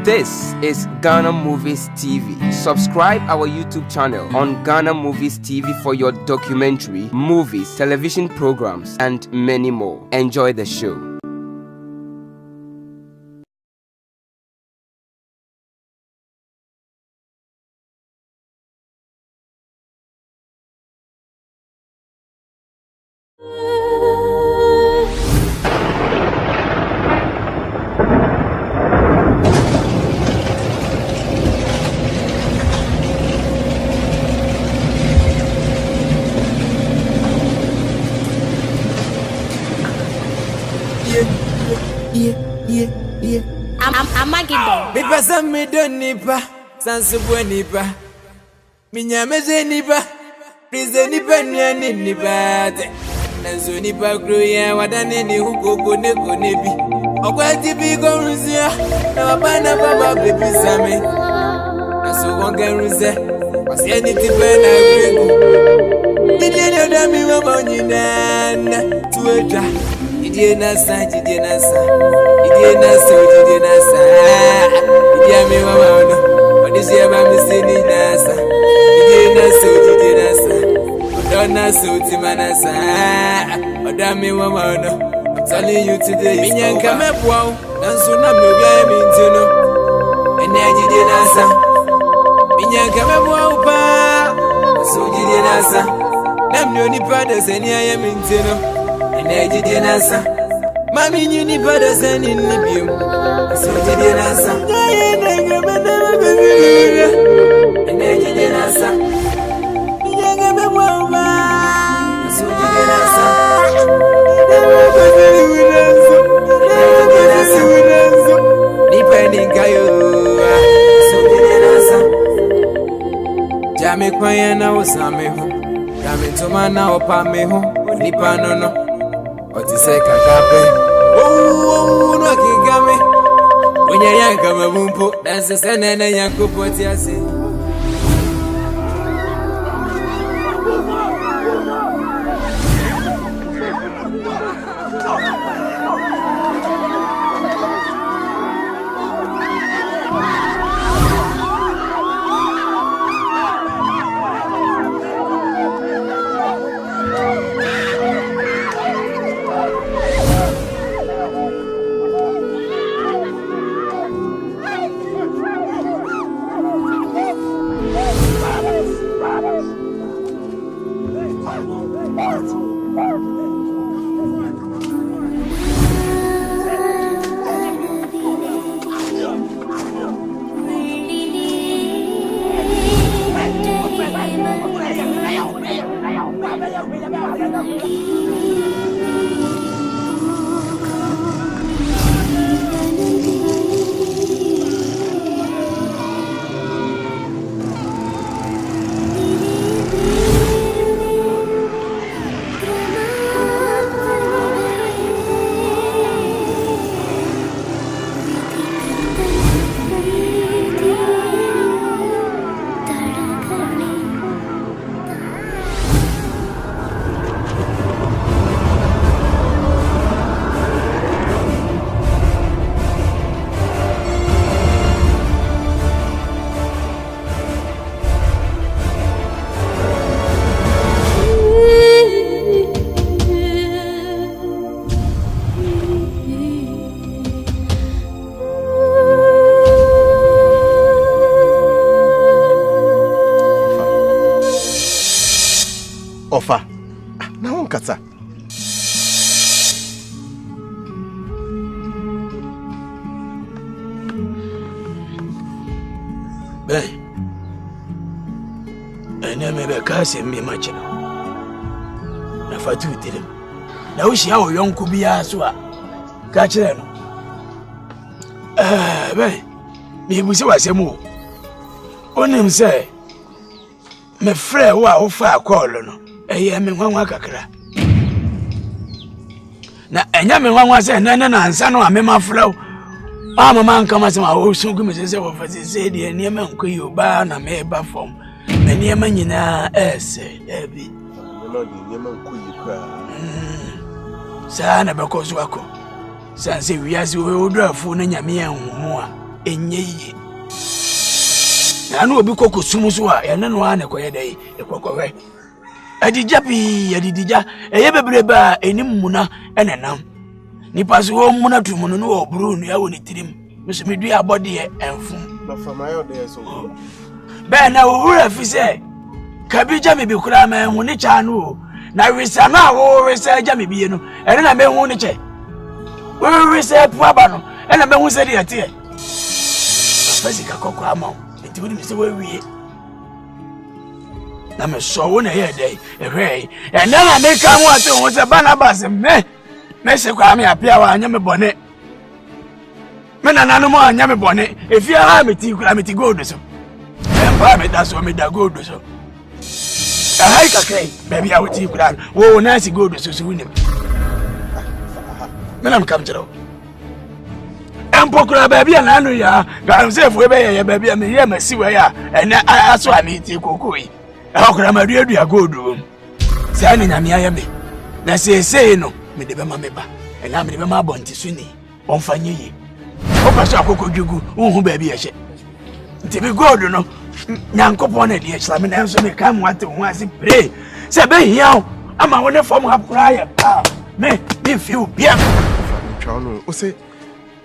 This is Ghana Movies TV. Subscribe our YouTube channel on Ghana Movies TV for your documentary, movies, television programs, and many more. Enjoy the show. I'm Maggie. Because I'm me don't nipa, Sansubu nipa. Minyameze nipa, prison nipa nipa. Nanzo nipa groya, wadane ni huko neko nebi. Okwati bigo ruzia, na wabana baba baby same. Naso wonga ruze, wasi anything na grego. Didie no mi waba nyina tueja. Didie nasa. Didie nasa, Didie me waba no. Odisi eba mi sini nasa. Didie nasa. Donna so timanasa. Odami waba no. I'm telling you today. Minyanka mepwa, nanso na me obia mi ntino. Ene didie nasa. Minyanka mepwa pa. So didie nasa. Nam no ni pada seni ayam ntino. Ene didie nasa. Mami ni pada seni nibium. So didie nasa. Ene didie nasa. Minyanka mepwa pa. So didie nasa. Jame kwaya na osame ho Jame toma na opa me ho Nipa no no Otise kakape no kigame Onya yanka mabumpo Danse senene yanko poti ase Ofa. Na wonkata. Bey. Ene mebe kase mi machino. Na fatu tirim. Na ushi hawo yonku biya so a. Ka kire no. Bey. Mi busi wasemu. Onim se me frɛ wo a wo fa call no. Eye me nwanwa kakra. Na enya me nwanwa se na na ansa no amema frɛ. Mama nkama se ma wo sungu me se wo fa se de ne me nkoyi oba na me ba fom. Me ne ma nyina ese ebi. No ni ne ma nkoyi kra. Sa na be ko so akọ. San se wiase wo odrafu na nyame enhumu a. enye na no obi koko sumu so a ene no ana koye dai ekokowe adija bi adidija eye bebrebe a enim muna enenam nipa so wo muna tumu no oburu no ya woni tirim meso medu abode enfum na famayo de so be na owura fi se kabija me bi kura ma hu ni cha no na wisa na wo wisa ja me bi no ene na me hu ni che wo wisa pu aba no ene me hu se de ate fasika kokora ma nti woni se wo wie na me so wo na ye dai ehwe ene na me ka mu ate ho se Barnabas me se kwa me apia wa anya me bone me na nanu mo anya me bone efia ha me ti kura me ti gold so empa me da so me da gold so ahai kakrai baby a wuti kura wo na si gold so woni me na me kam jero empo kura baby a nanu ya ga se fu be ye baby a me ye masi we ya ene aso ami ti kokoi e okura ma duadua gold se ani na me aye me na se no me de be ma me ba ena me de be ma bonti so ni onfanye yi o pa so akoko dwugu unhu baby ye hye nti be gold no nyankopon na de hye me na so me kam wate ho ase pray se be hia ama wona form ha kura ya pa me feel bia twano o se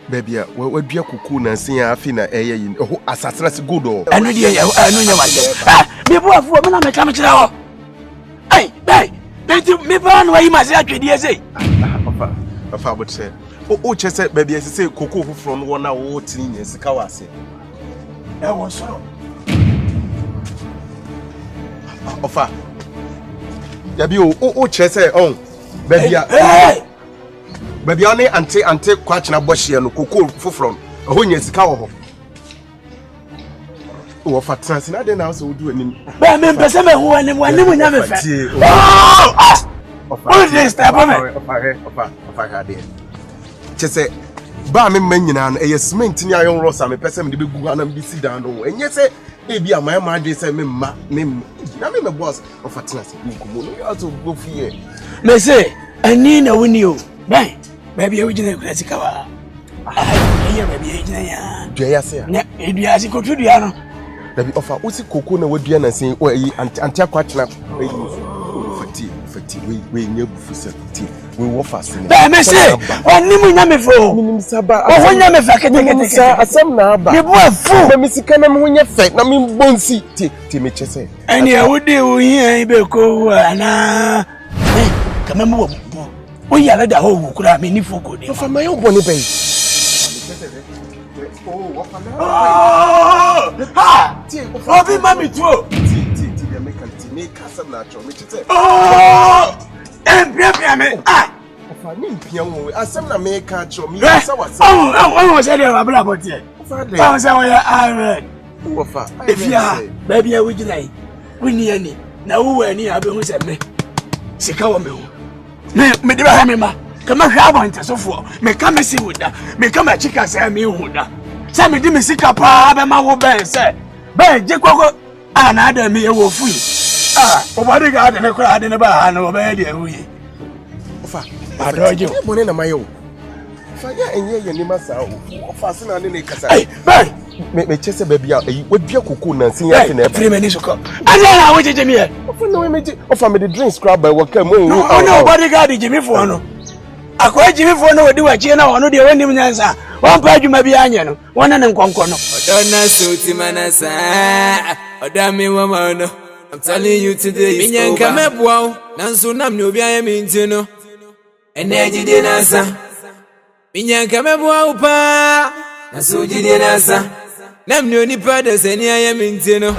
baby a wadua kuku na nsin afi na eye yi ho asasena se gold o anu de ya anu nya wale me bo afu me na me kam kira ho ai me ba no yi ma se atwedie sei Papa but say o chese baby say koko fufuro no wona wo tini nye sika wase e wo so ofa ya bi o chese on baby baby oni ante kwachina bohye no koko fufuro ho nye sika wo ho o fa trans na de na so do anim ba me mpese me ho anim nya me fe what is that ofa ka de chese ba me manyina no e cement ni ayon rosa me pese me de begu anam bi si dan no enye se e bi amaya ma de se me ma me na me boss ofa trans bi ko mo no ya to go fie me say ani na woni o bai baby e wujina ku sika wa ai baby e wujina ya dua ya se na e dua si ko tu dua no baby ofa o si koko na wadua na sen o yi anti akwachina fati we nye bufusa ti we wo fast ni ba me say oni mu nya me fo minim saba o ho nya me fa kete asam na aba me bo afu na misika na me nya fe na me bonsi ti me chese ani e wodi wo hia be ko ana kama mo wo yala da ho kura me ni fo ko de fa mayo boni be ha ti obi mami tuo me kasam na cho me chete empia me ofa ni mpia wo asam na me ka cho me sa wasa oh say dey abla botie ofa say we are ofa efia baby a wujina yi wuni ani na wo ani abe hu se me sika wo me hu me de ba ha me ma kama hwa abonte sofo me ka me si wuda me ka ma chika say me hu da say me di me sika pa be ma wo ben say be je koko ana da me e wo fui obade ga ade ne kura ade ne ba ha no be de huye ofa adoje bone na mayo ofa ya enye ye ni masa ofa se na ne kasa ai bai me chese baby a wadua koko na nsin ya fe na free me ni soko ade na wo jeje me ofa no me je ofa me the drink scrub by waka mo no obade ga ade jimi fo no akwa jimi fo no wodi wa chie na wono de wani mnyansa won pa adwuma bi anye no wona ne nkonko no odona suti manasa odami mama no I'm telling you today is over. Minyanka mebwa nanso nam ne obi ayemi ntino ene jide nasa minyanka mebwa upa nanso jide nasa nam ne oni pada seni ayemi ntino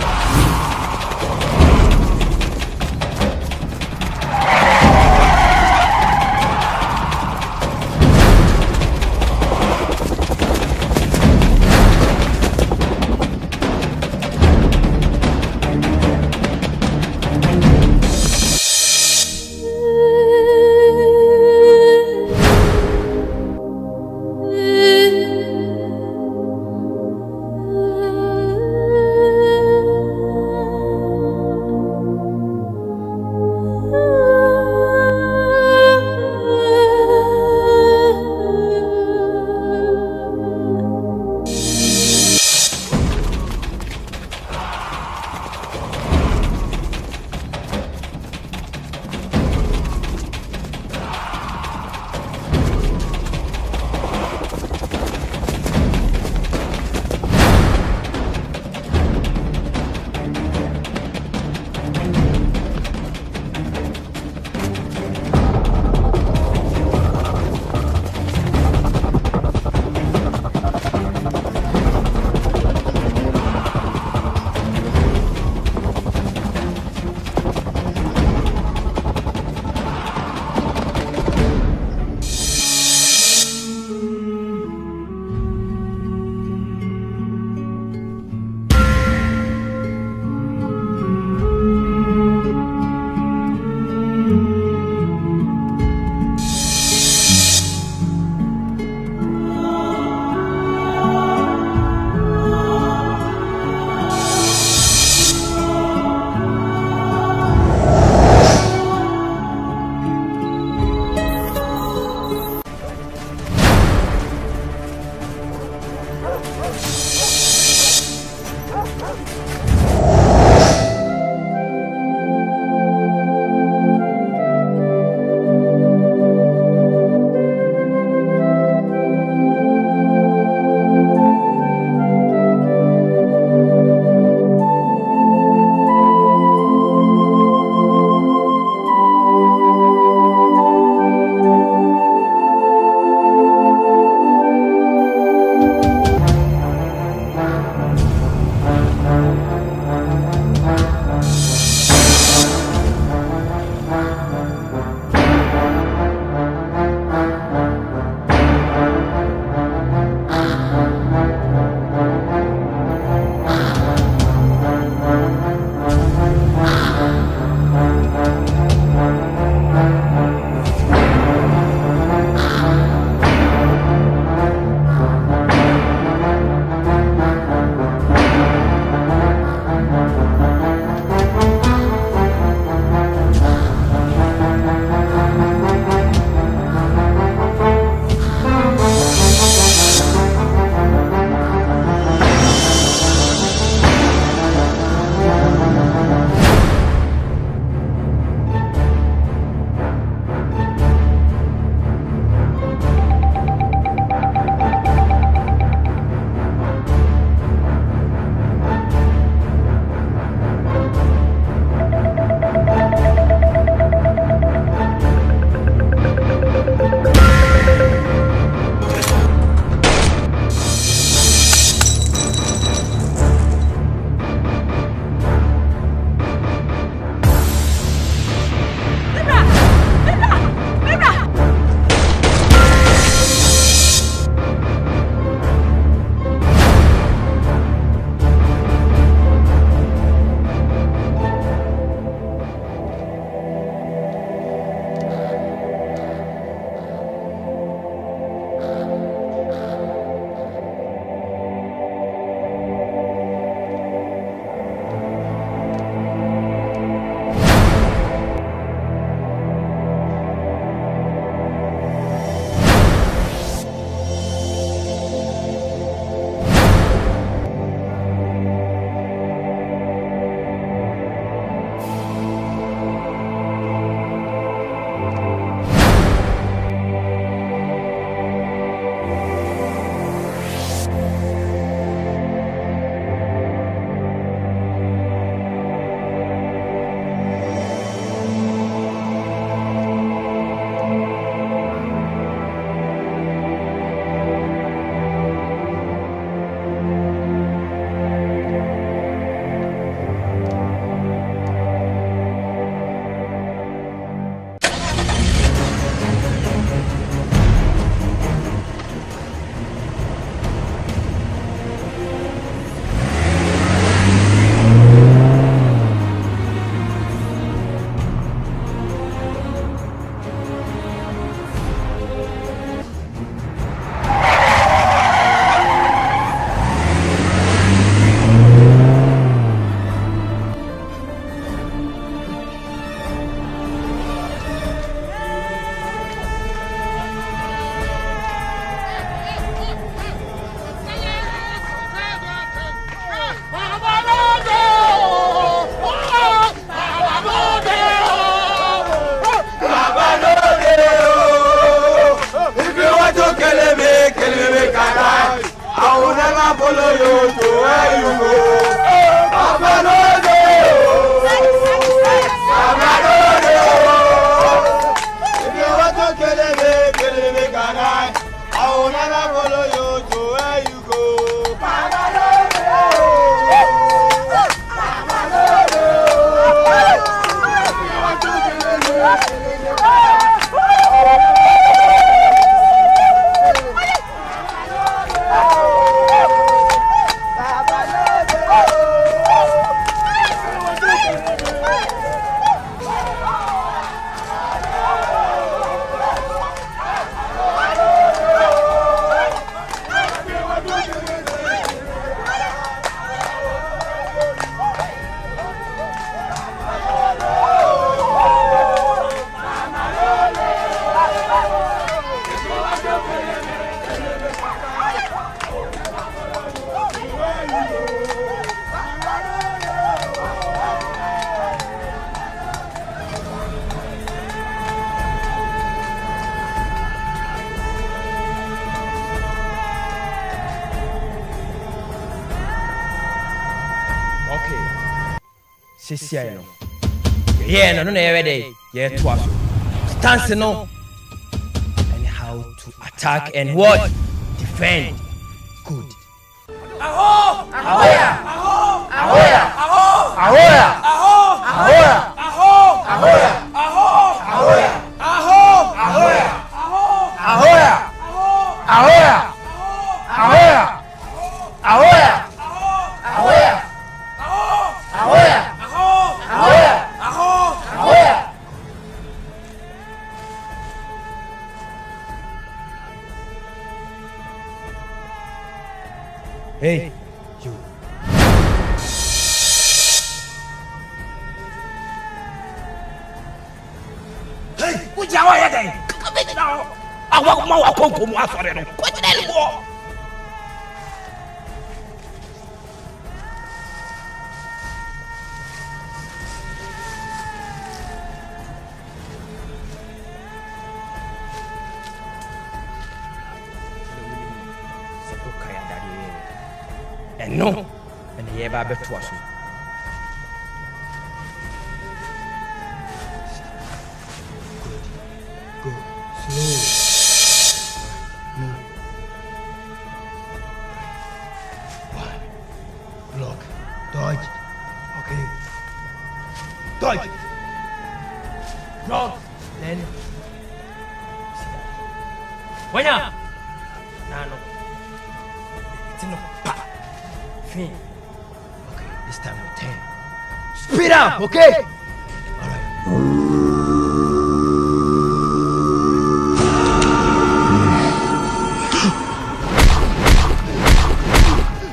never follow you to where you go. Papa no dey. Papa no dey. If you want to kill me, can I will never follow you to where you go. Papa no dey. Papa no dey. If you want to kill me, Sisiano. Yeah, no, every day. Yeah, twice. Stance no. And how to attack and what? Defend. Good. Aho! Ahoya! Aho! Ahoya! Aho! Ahoya! Aho! Ahoya! Aho! Ahoya! Aho! Ahoya! Aho! Ahoya! Aho! Ahoya! Ahoya! Ahoya! Ahoya! Ahoya! Hey, you. Hey, what's your way? Come in now. I want more to come out for it. What's the hell? And no, and the Eba Betwas. Go slow. Move. One. Block. Dodge. Okay. Dodge. Block. Then. Wanya. Nano. It's no pa. Okay, this time we'll turn. Speed up, okay? Alright.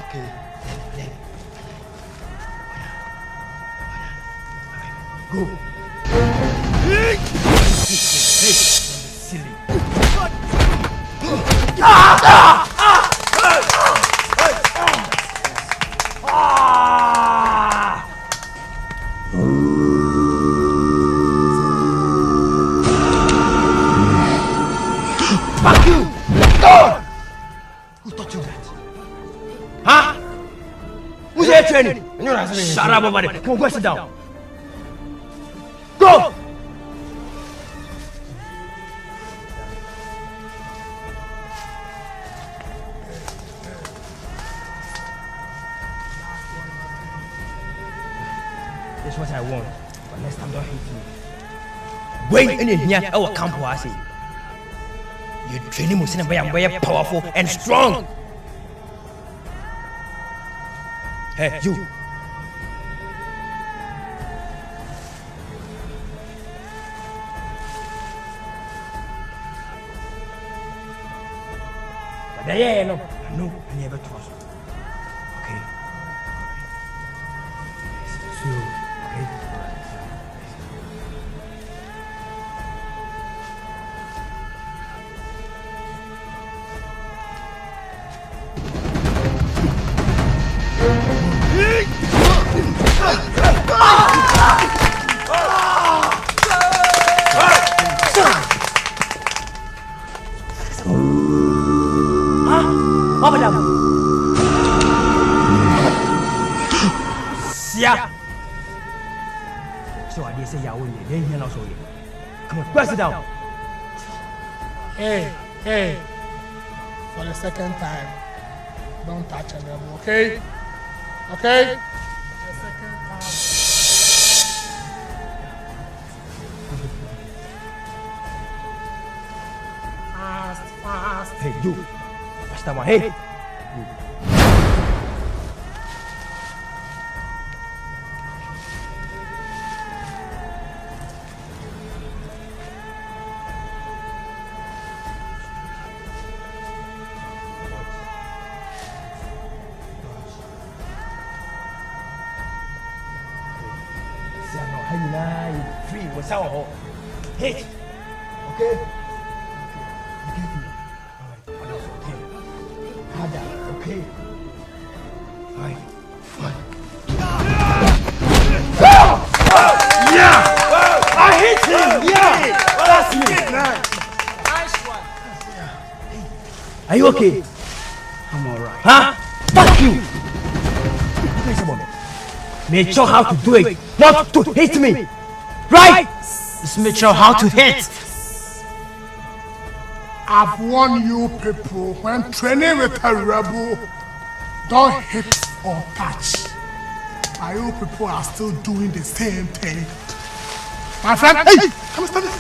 Okay, then. Alright, go. Hey, silly. Fuck you! Go! Who taught you that? Huh? Who's your training? Shut up, everybody. Come on, go sit down. Go! This is what I want. But next time, don't hit me. Wait in here. I will come for us. Your training must be very powerful and strong. Hey, you. But yeah, no, I never trust you. Okay. So, okay. Huh? What about Wasia. So I did say I wouldn't then hear also. Come on, press it down. Hey, for the second time, don't touch a rebel, okay? Okay? The second time. Fast. Hey, you. Faster one, hey. Free was our hit. Okay? Okay. Fine. Yeah! I hit him! Yeah! That's me! Nice one. Are you okay? I'm alright. Huh? Fuck you! Make sure how to do it, not to hit me! Right? Just make sure how to hit. I've warned you people, when training with a rebel, don't hit or touch. But you people are still doing the same thing. My friend, hey, come stand this.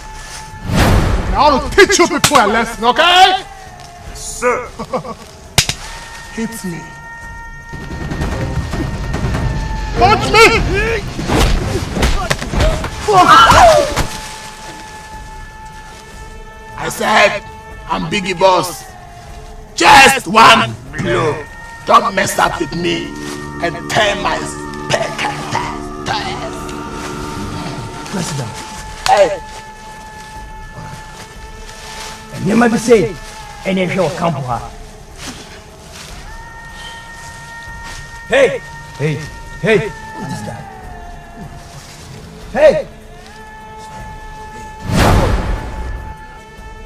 I want to teach you people a lesson, okay? Sir. Hit me. Punch me! I said, I'm Biggie Boss. Just one blow. Don't mess up with me and tear my President. Hey. And you might be saying, and if you'll come for her. Hey! Hey! What is that? Hey!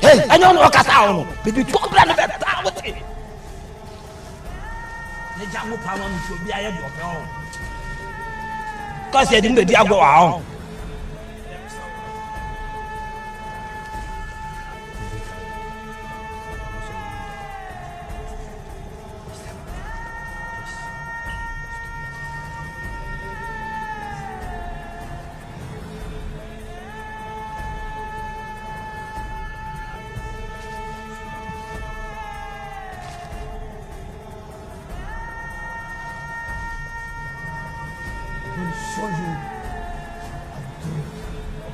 Hey! I don't know what I'm saying. But you talk about it. Because you didn't go out.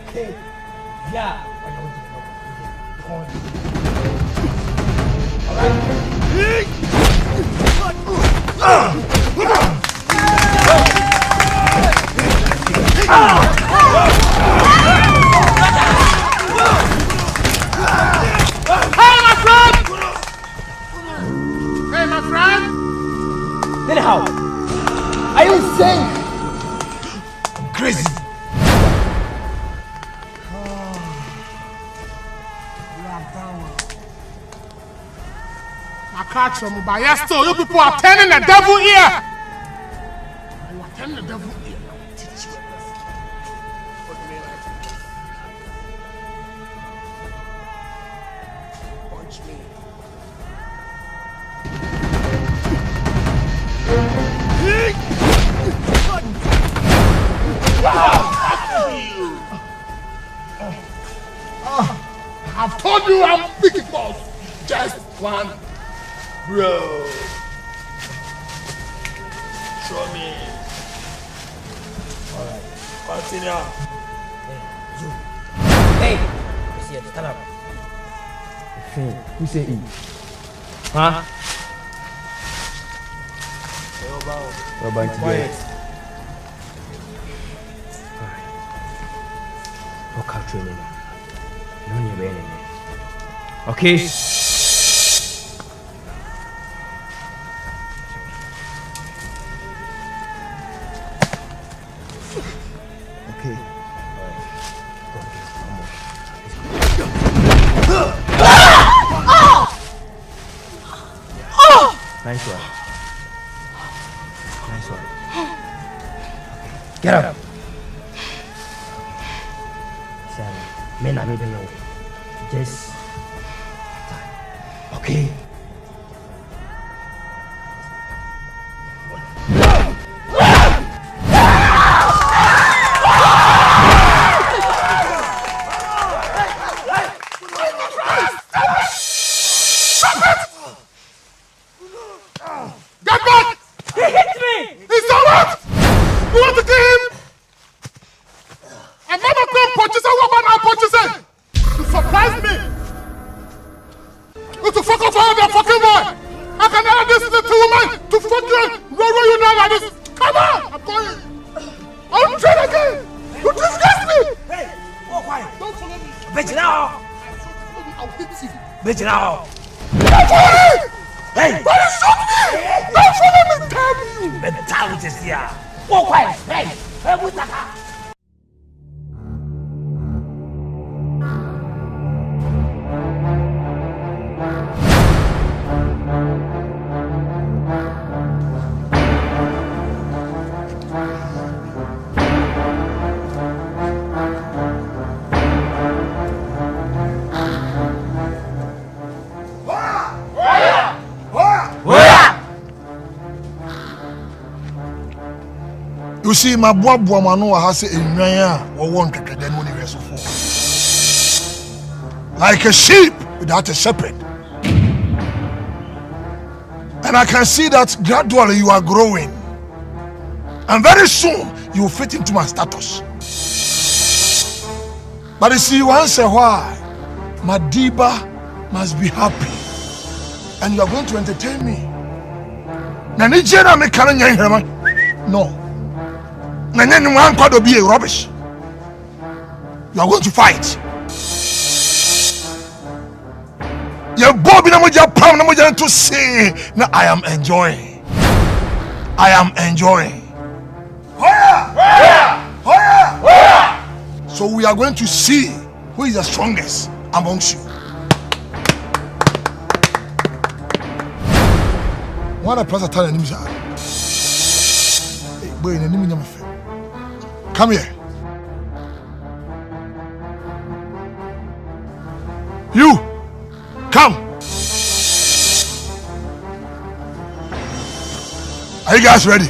Okay. Yeah. Hey, my friend! Anyhow, are you insane? I'm crazy. I catch them, but yes, still, you people are turning the devil ear. You are turning the devil ear. I will teach you a lesson. What do you mean, like? Punch me. I've told you I'm Biggie Boss. Just one bro. Show me. Alright, continue. Hey! Stand up. Who say E? Huh? Quiet. Workout training. No need to okay? Okay. Nice one. Nice one. Okay. Get up. Men are moving away. Just okay. Get back! He hit me! He's all right! You want to kill him? I'm not going to punch you, woman, I'll punch you. You surprised me! You to fuck off all that fucking boy! I can never listen to women to fuck you and roll you now like this! Come on! I'm going! I'll try again! You disgust me! Hey, walk quiet. Don't follow me! Bitch now. I'll hit you! Bitch now. Don't follow me! Hey. Don't shoot me! Don't follow me! Damn you! Mentality is here. Walk quiet. Hey, hey, what's that? You see, my boy Mano has a nyan or one then when he was like a sheep without a shepherd. And I can see that gradually you are growing. And very soon you will fit into my status. But you see, you answer why Madiba must be happy. And you are going to entertain me. No. And then one part will be a rubbish. You are going to fight. Your Bobby Namoja Pam Namoja to say, now I am enjoying. I am enjoying. So we are going to see who is the strongest amongst you. One of the tell him, boy, in the come here. You come. Are you guys ready?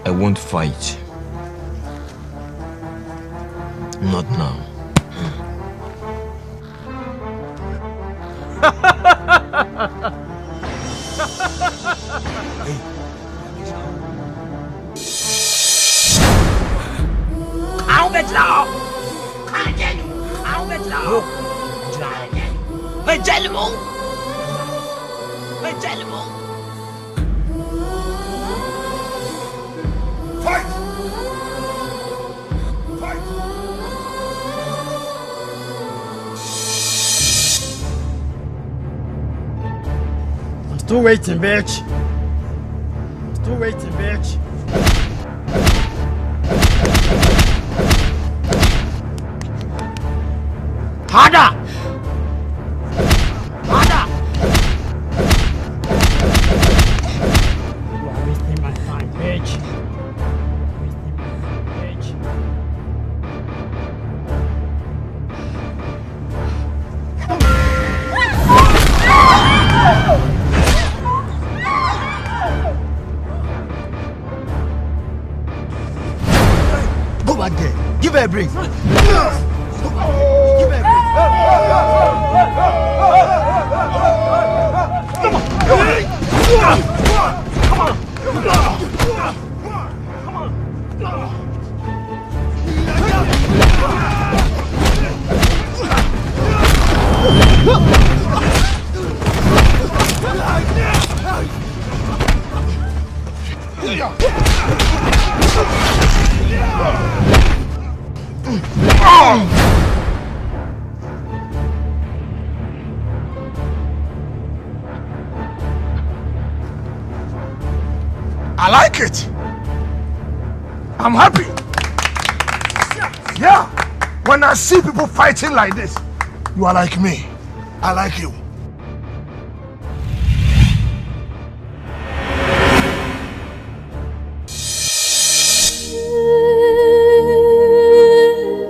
I won't fight. Not now. I'll bet now. Fight! Fight! I'm still waiting, bitch. Still waiting, bitch. Harder! Harder! You are wasting my time, bitch. Wasting my time, bitch. Go back there. Give her a break. Give her a break. I like it. I'm happy. Yeah. When I see people fighting like this, you are like me. I like you.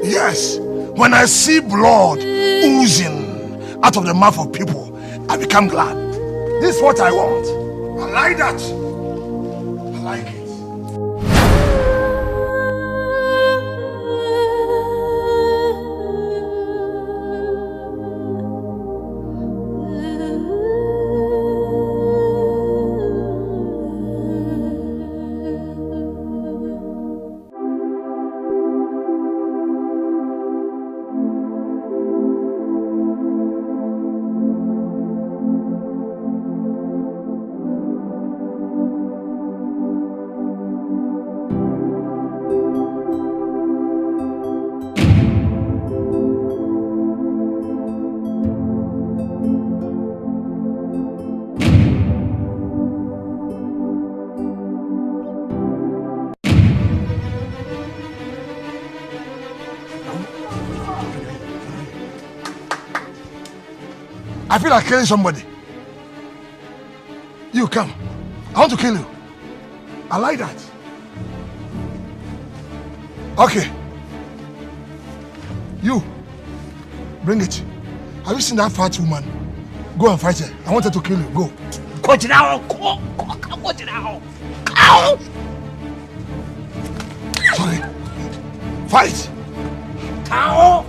Yes. When I see blood oozing out of the mouth of people, I become glad. This is what I want. I like that. I like it. I feel like killing somebody. You come. I want to kill you. I like that. Okay. You. Bring it. Have you seen that fat woman? Go and fight her. I want her to kill you. Go. Go now. Go now. Ow! Sorry. Fight. Ow!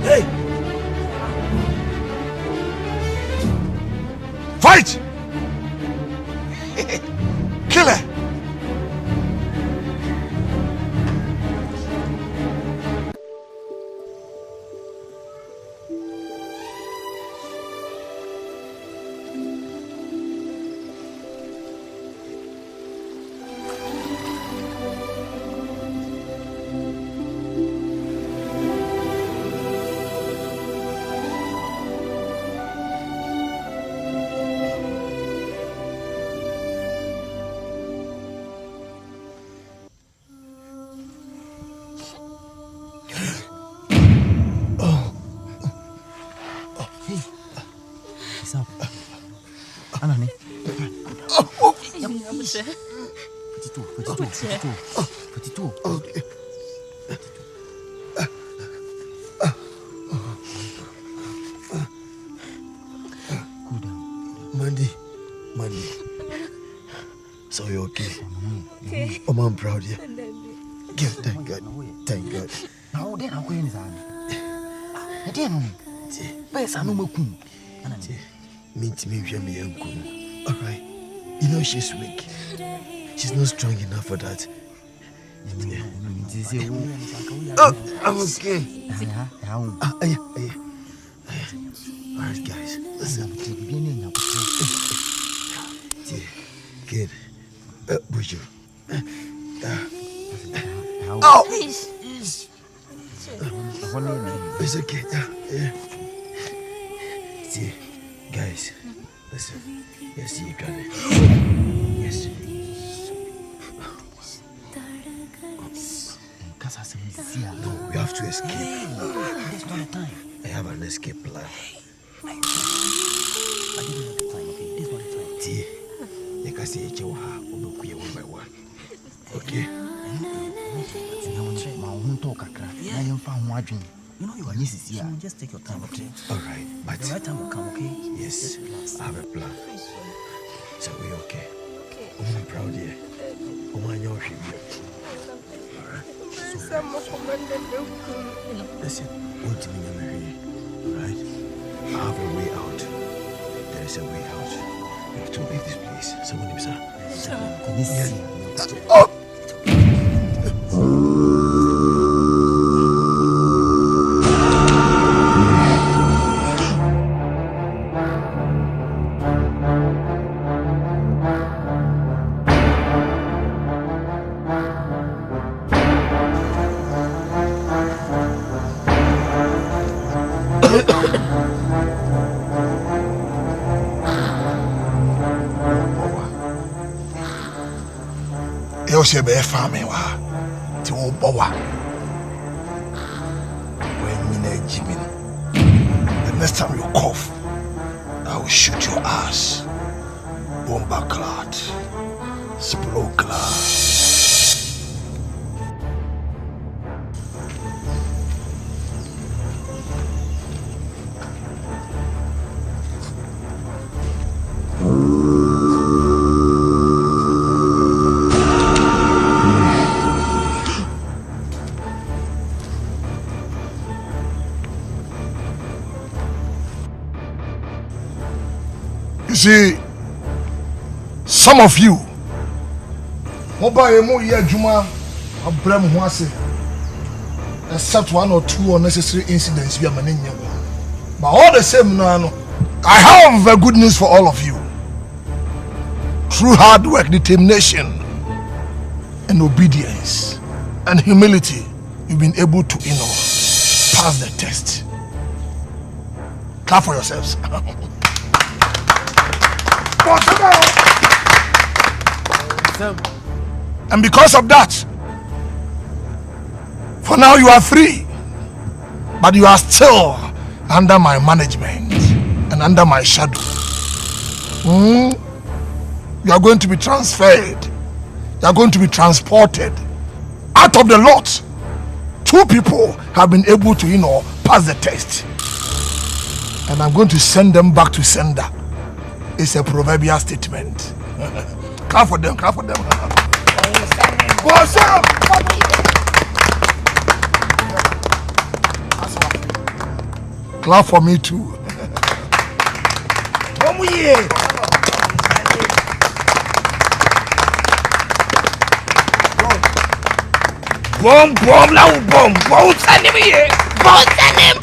Hey! Fight! Kill her! Petit okay. Cool down. Mandy. So you're okay? Oh, I'm proud, yeah. Good, thank God. Thank God. Now, then I'm going to Meet me, alright. You know she's weak. She's not strong enough for that. Oh, I'm okay. Alright, guys, listen. Good. Buju. Oh! It's okay. Yeah. See, guys, listen. Yes, you got it. Yes. No, we have to escape. There's not a time. I have an escape plan. See, you can see each one by one. Okay? You know you are easy here. Just take your time, okay? Alright, but the right time will come, okay? Yes, I have a plan. So we okay? I'm proud here. Alright. Listen, wait till you marry. Alright? I have a way out. There is a way out. We have to leave this place. Someone is Yes. Oh! She be family wa ti wo bowa when you need Jimmy. The next time you cough, I will shoot your ass. Bomba clad, splo clad. See, some of you, except one or two unnecessary incidents we are managing. But all the same, I have a good news for all of you. Through hard work, determination, and obedience, and humility, you've been able to, pass the test. Clap for yourselves. And because of that, for now you are free, but you are still under my management and under my shadow. You are going to be transferred. You are going to be transported out of the lot. 2 people have been able to, pass the test, and I'm going to send them back to sender. It's a proverbial statement. Clap for them, clap for them. Clap for me too. Bomb, send him here. Send him.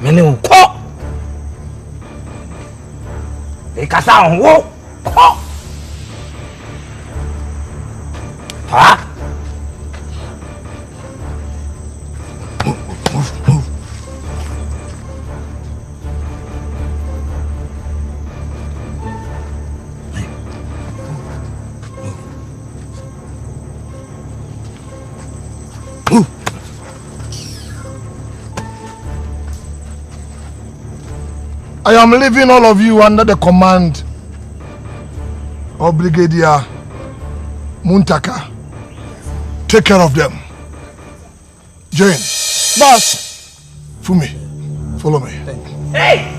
Mene ko e kasa wo ko ha I am leaving all of you under the command or Brigadier Muntaka. Take care of them. Jane. Boss. Fumi, follow me. Hey!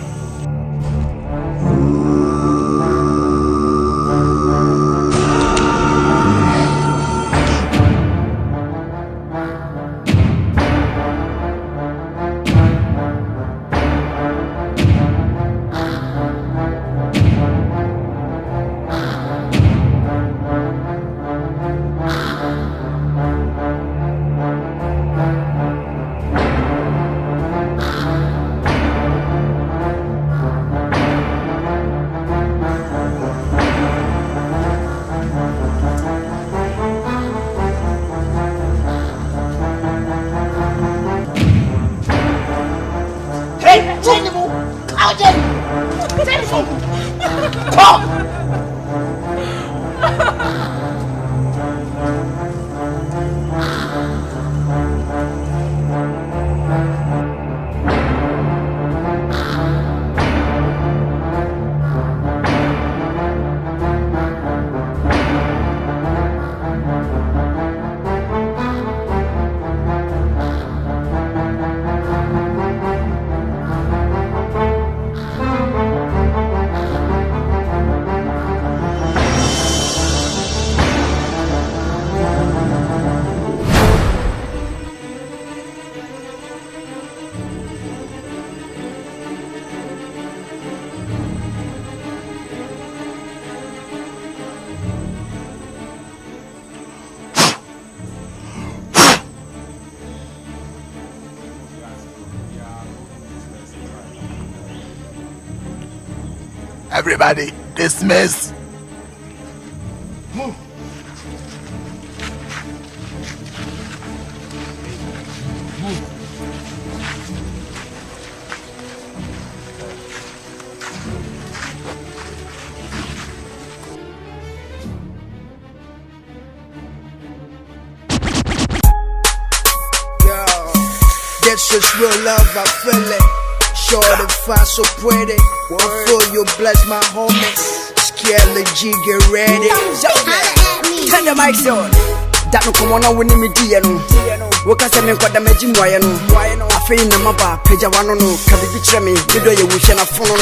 Everybody, dismiss. Move. This is real love, I feel it. Sure the fire so pretty. I feel you bless my homie. Scale G, get ready. Turn the mics on. That no come on when me diano. What can I make what the magic wayano? I feel in the mapa, Peja Wano, Kabi Bitremi, Bido, you wish and a phone.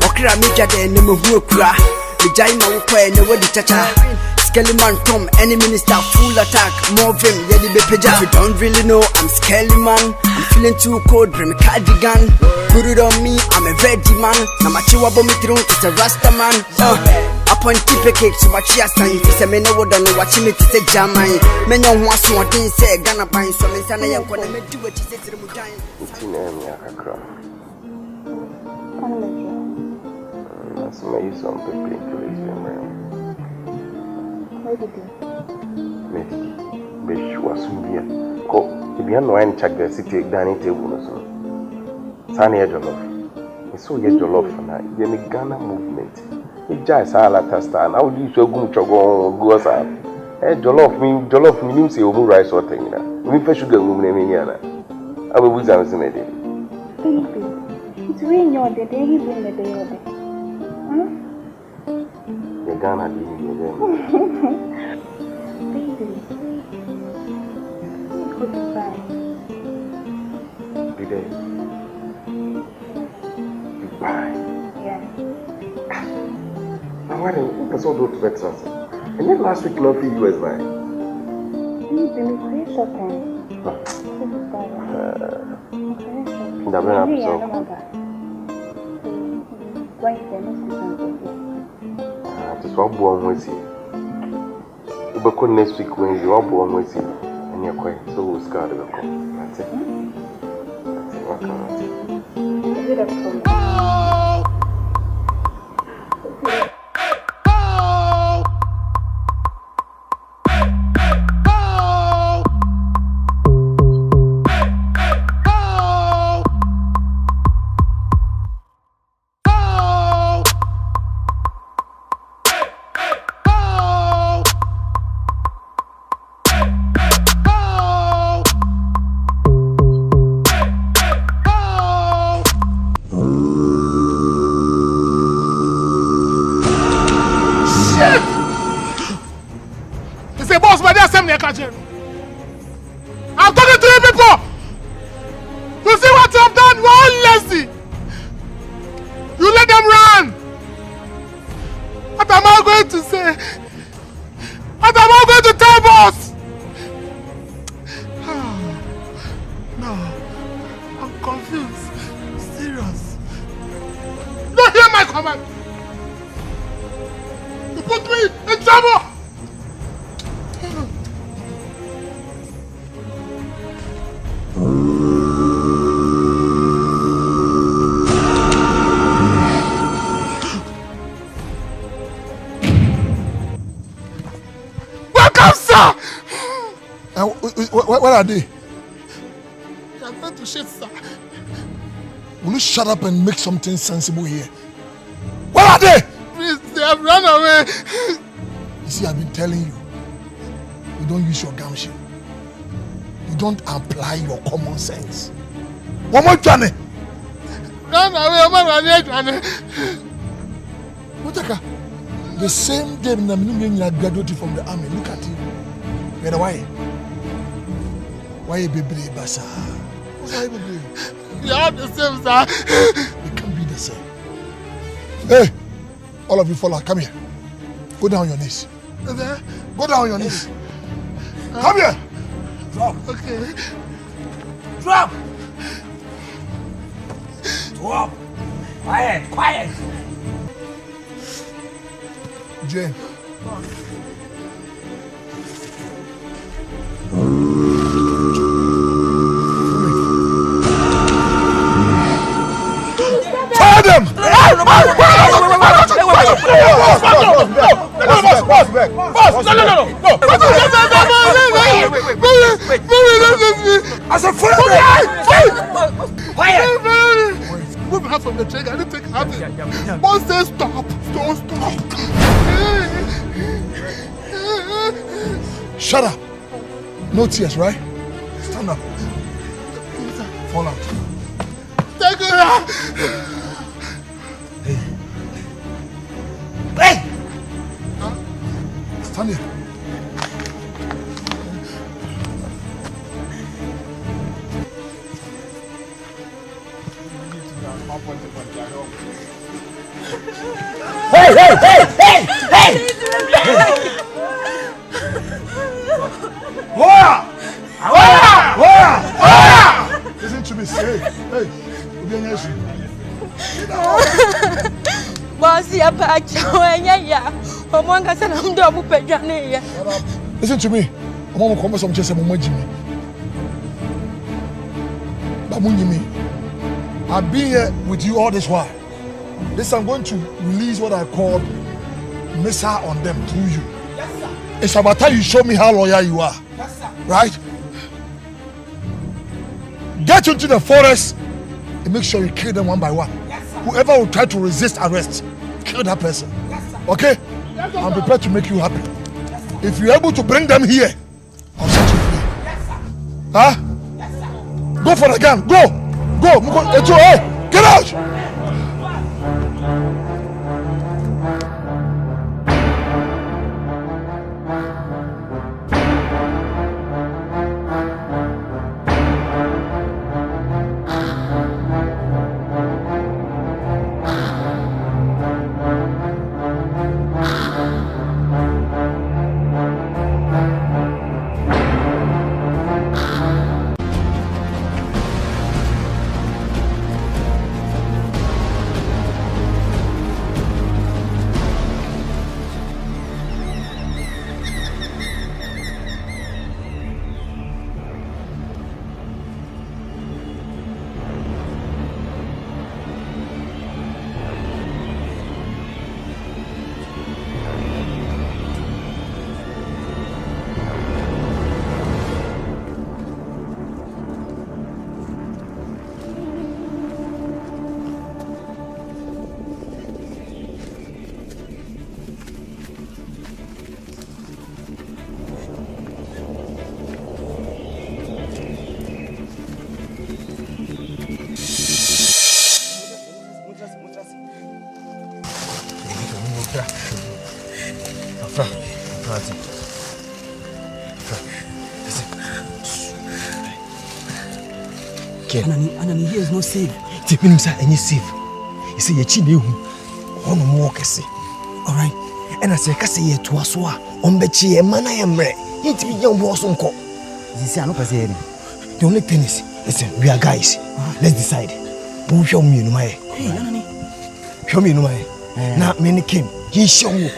Okra Mija, the name of Wukra. The Jaima Wupa, no way, Tata. Skellyman Tom, any minister, full attack, more of him, Yedi Bepeja. You don't really know, I'm Skellyman. I'm feeling too cold, bring a cardigan. Put it on me, I'm a veggie man. Namachiwa Bomitron, it's a Rasta man. Upon tipe cake, so much yes, and if it's a man, I would know what you need to say, Jamai. Men on one so I didn't say, Ghana Pine, so I'm saying, I'm going to do what you say to the Mutai. It's in Accra. That's my use on the pink police. Maybe she was soon. Go, if you know, check the city, dining table. Sunny Jollof. It's so get Jollof and the Ghana movement. It just a lot of stuff. Now, you so good to go outside. Jollof means you will rice or thing. We first sugar woman in Yana. I will use answer it. It's when you're the day he's in the day of it. The Ghana being Goodbye. Good day. Goodbye. Yeah. Now, why don't you go to Texas? And then last week, not you as mine. You've been crazy shopping. Just one born with you. But could next week when you are born with you and you're quite so scared of the call. That's it. That's it. What can I me catch him. I'm talking to you people. You see what you've done? You're all lazy. You let them run. What am I going to say? What am I going to tell boss? No, I'm confused. Serious. You don't hear my command. You put me in trouble. Welcome, sir. Where are they? They are going to shit, sir. Will you shut up and make something sensible here? Where are they? Please, they have run away. You see, I've been telling you, you don't use your gumption. You don't apply your common sense. One more Johnny. Run away, man, Johnny. Mutaka, the same day I graduated from the army. Look at you. You're the why? Why you be brave, Basa? Why you be brave? You are the same, sir. You can't be the same. Hey, all of you follow. Come here. Go down on your knees. Go down on your knees. Come here. Drop. Okay. Drop. Drop. Quiet. Quiet. Jane. Tell them! As a friend! Move her from the trigger. I didn't take her. Boss says stop. Don't stop. Shut up. No tears, right? Stand up. Fall out. Take her out. Hey! Stand here. Hey! Listen to me, say. Hey, listen to me. I'm going to come some chest and Jimmy. I've been here with you all this while. This I'm going to release what I call missile on them through you. Yes, sir. It's about time you show me how loyal you are. Yes, sir. Right? Get into the forest and make sure you kill them one by one. Yes, sir. Whoever will try to resist arrest, kill that person. Yes, sir. Okay? Yes, sir. I'm prepared to make you happy. Yes, if you're able to bring them here, I'll set you free. Yes, sir. Huh? Yes, sir. Go for the gun. Go. Go. Hey, get out. Anani, here is no safe. Take me inside any safe. You say, you on walk, I say. All right. And I say, I say, to us, on Betchy, and man, I am ready. You to be young boss on call. The only thing is, listen, we are guys. Let's decide. Who show me no my? Show me no my. Now, many came. He show me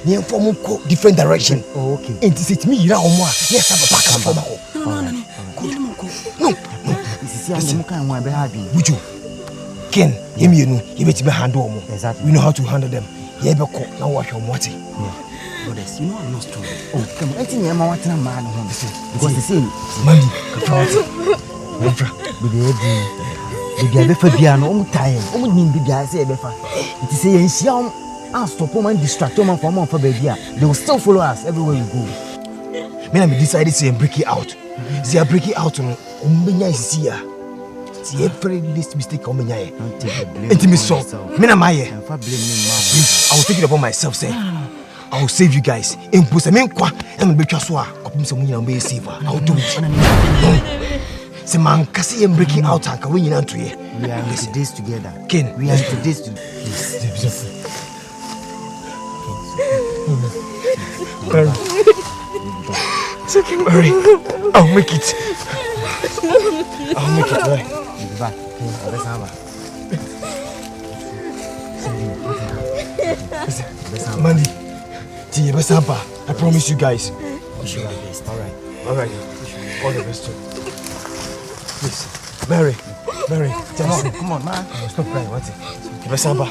near from different direction. Oh, okay. And to sit me around more. Yes, I'm a back from home. No. Would you? Ken, him you know, he bet me handle more. Exactly. We know how to handle them. He ever cook now wash your water. Brothers, you know I'm not strong. Oh, come on. I think I'm a man home. Because the same. Money. Baby, I better be an old time. Only mean baby, I say better. It is saying, see, I'll stop them and distract them from for baby. They will still follow us everywhere we go. Me I decided to break it out. See, I break it out on Umbenya is here. See, every least mistake Umbenya. Intimate so. Me na my. Please, I will take it upon myself, say. I will save you guys. Impose me kwa. I'm be twaswa. Opim se munyina be save. I will do it. Se man kasi break it out anka we nyina to here. We are in this together. Ken, we are in this together. It's okay, Mary. I'll make it. I'll make it, right? Mandy, I promise you guys. Wish you all the best. Alright. All the best too. Please. Mary. Come on, man. Stop crying, what's it? Besamba.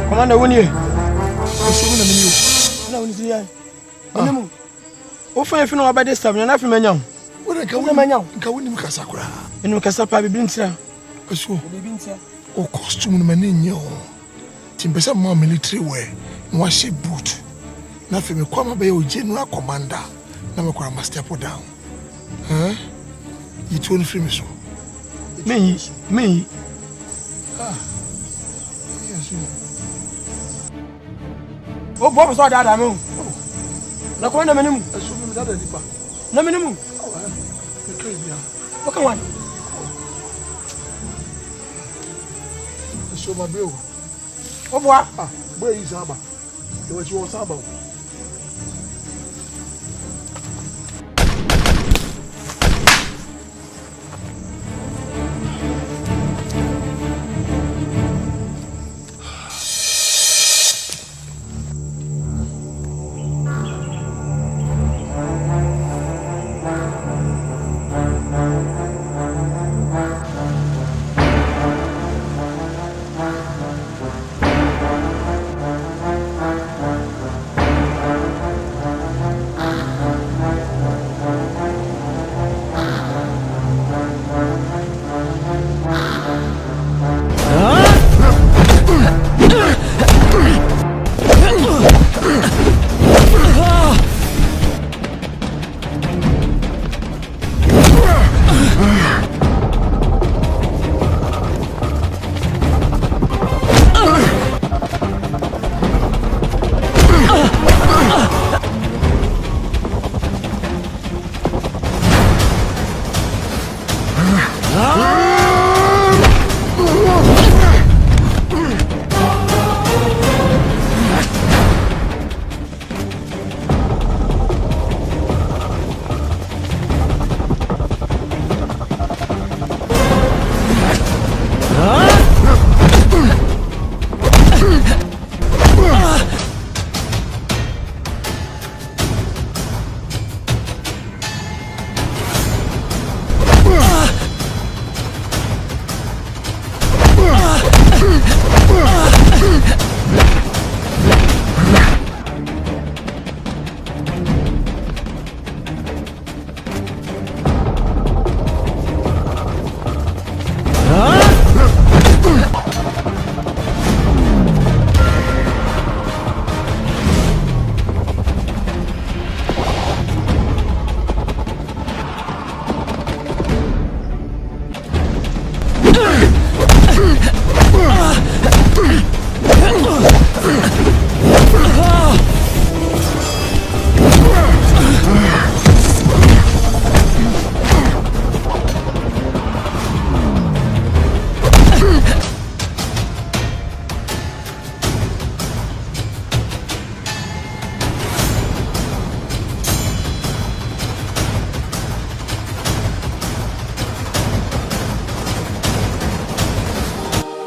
Commander, when you? No, when you? No. What if you know about this time? You're not from Manyam. What I can Manyam? Can we Casacra? And we can stop by Bintia. O costume maninho. Timbesa more military wear. Wash boot. Nothing will come by your general commander. Never come must step down. Huh? You told me so. Me. Ah. Yes. O bo so dada me. Na ko na menimu. Eso me dada nipa. Na menimu. Me kai bia. O kan wan. Eso ma bro. O bo a. Boy is aba. You want you saba.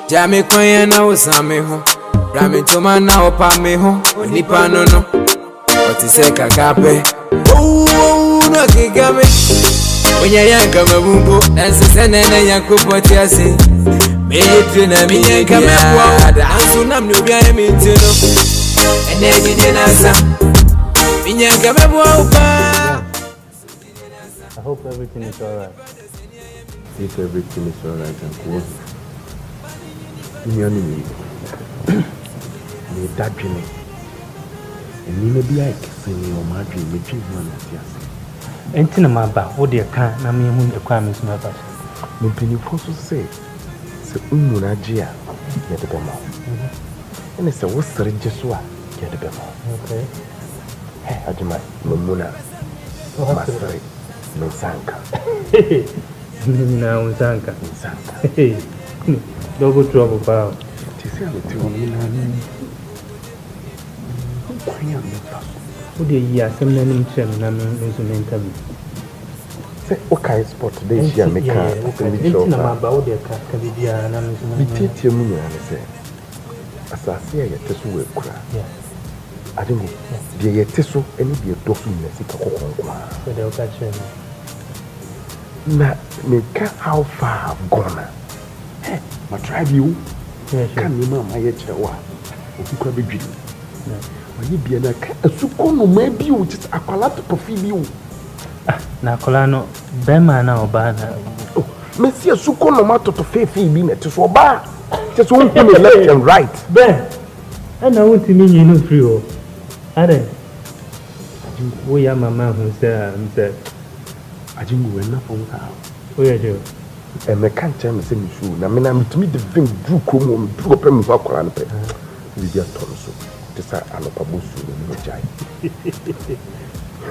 Jami kwanya na usame ho Rami toma na opa me ho Onipa no no Oti se kakape no kigame Onya yanka mabumbo Nansi senene yankupo tiasi Meyetri na miyanka mebwa Ansu nam nubia emitino Ene jide nasa Miyanka mebwa upa I hope everything is alright. If everything is alright and cool. You me that dream. And you may be like saying your my dream, which is one of yours. Ain't in my back, what dear can't, I mean, whom the crime is not. No penny for to say, so Umunagia, get the bemo. And it's a what's the Jesua, get the bemo. Okay. Hey, Ajima, Mumuna, Master, Sanka. Now, Sanka. Hey. Double trouble, pal. What do you hear? Some men in Chem, and I'm losing interview. Say, what kind of sport today? She make a little about their Cadidia, and I'm losing your moon. I say, as I say, I get to work. I don't know. The Tesso and be a dozen in the city. So they'll catch him. Now, make how far I've gone. My tribe you can you know my HLA? If you could be dreaming. When you be a Sukono, maybe which is a collapse of you. Nacolano, Bema now, Bana. Oh, Monsieur Sukono matter to faith being at so bad. Just one thing left and right. Ben, and I want to mean you know free. Are we are my man who said, I didn't go enough on how. Where do you? And I can't tell me same shoe. I mean, I'm to meet the thing, drew come home, drew up and walk around the bed. We get Thomas. sa anopa bosu no jai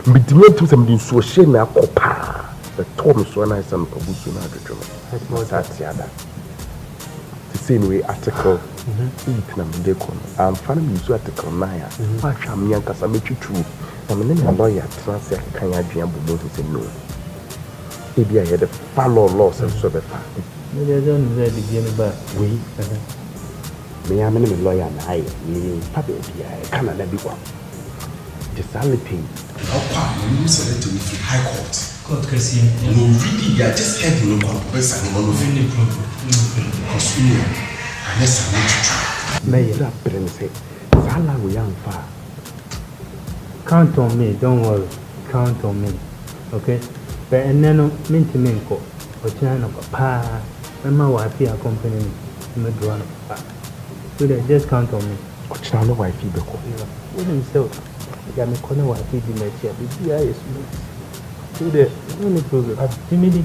mbitime to some din so she na akopa the tom so na isa anopa bosu na adwodwo no that yada the same way article na mde kono am fan mi so article 9 a wa hwa me yankasa metwitwu na me na lawyer transfer kan ya dwan bo mo se no ebi aye the follow laws and so be fa me don't say the game ba we me am me lawyer na aye ni papa bia kana na bi kwa disability apa you select to high court kasi no really ya just head no kwa pesa no no any problem because you unless I want to me ya prense sala we am fa count on me, don't worry, count on me, okay? But and then mintimenko or China papa and my wife here accompany me to my drone papa. So they just count on me. China wife beko. With himself, got me corner wife in my chair. The GI is so there, no problem. I'm timid.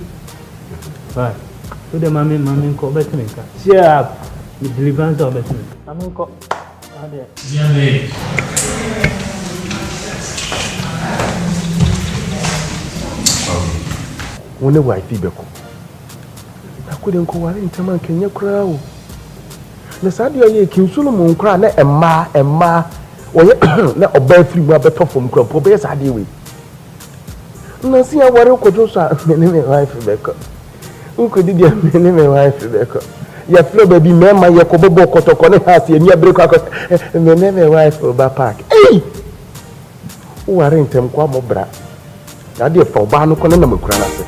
Right. So the mammy call better me. Cheer up. The deliverance of better me. I'm going to call. Yeah, One wife beko. I couldn't go in Taman Kenya crow. The Sadia ye Kinsulu Moon cry, na Emma, or not obey free better from crop, obey Sadi. No, see, I worry, Kojosa, name wife beko. Who could be name wife beko? Your flow baby, mamma, your Kobo Kotokone has your near break, and the name wife of Bapak. Hey! Who are in Temquamo bra? I did for Bano Conanam Cranase.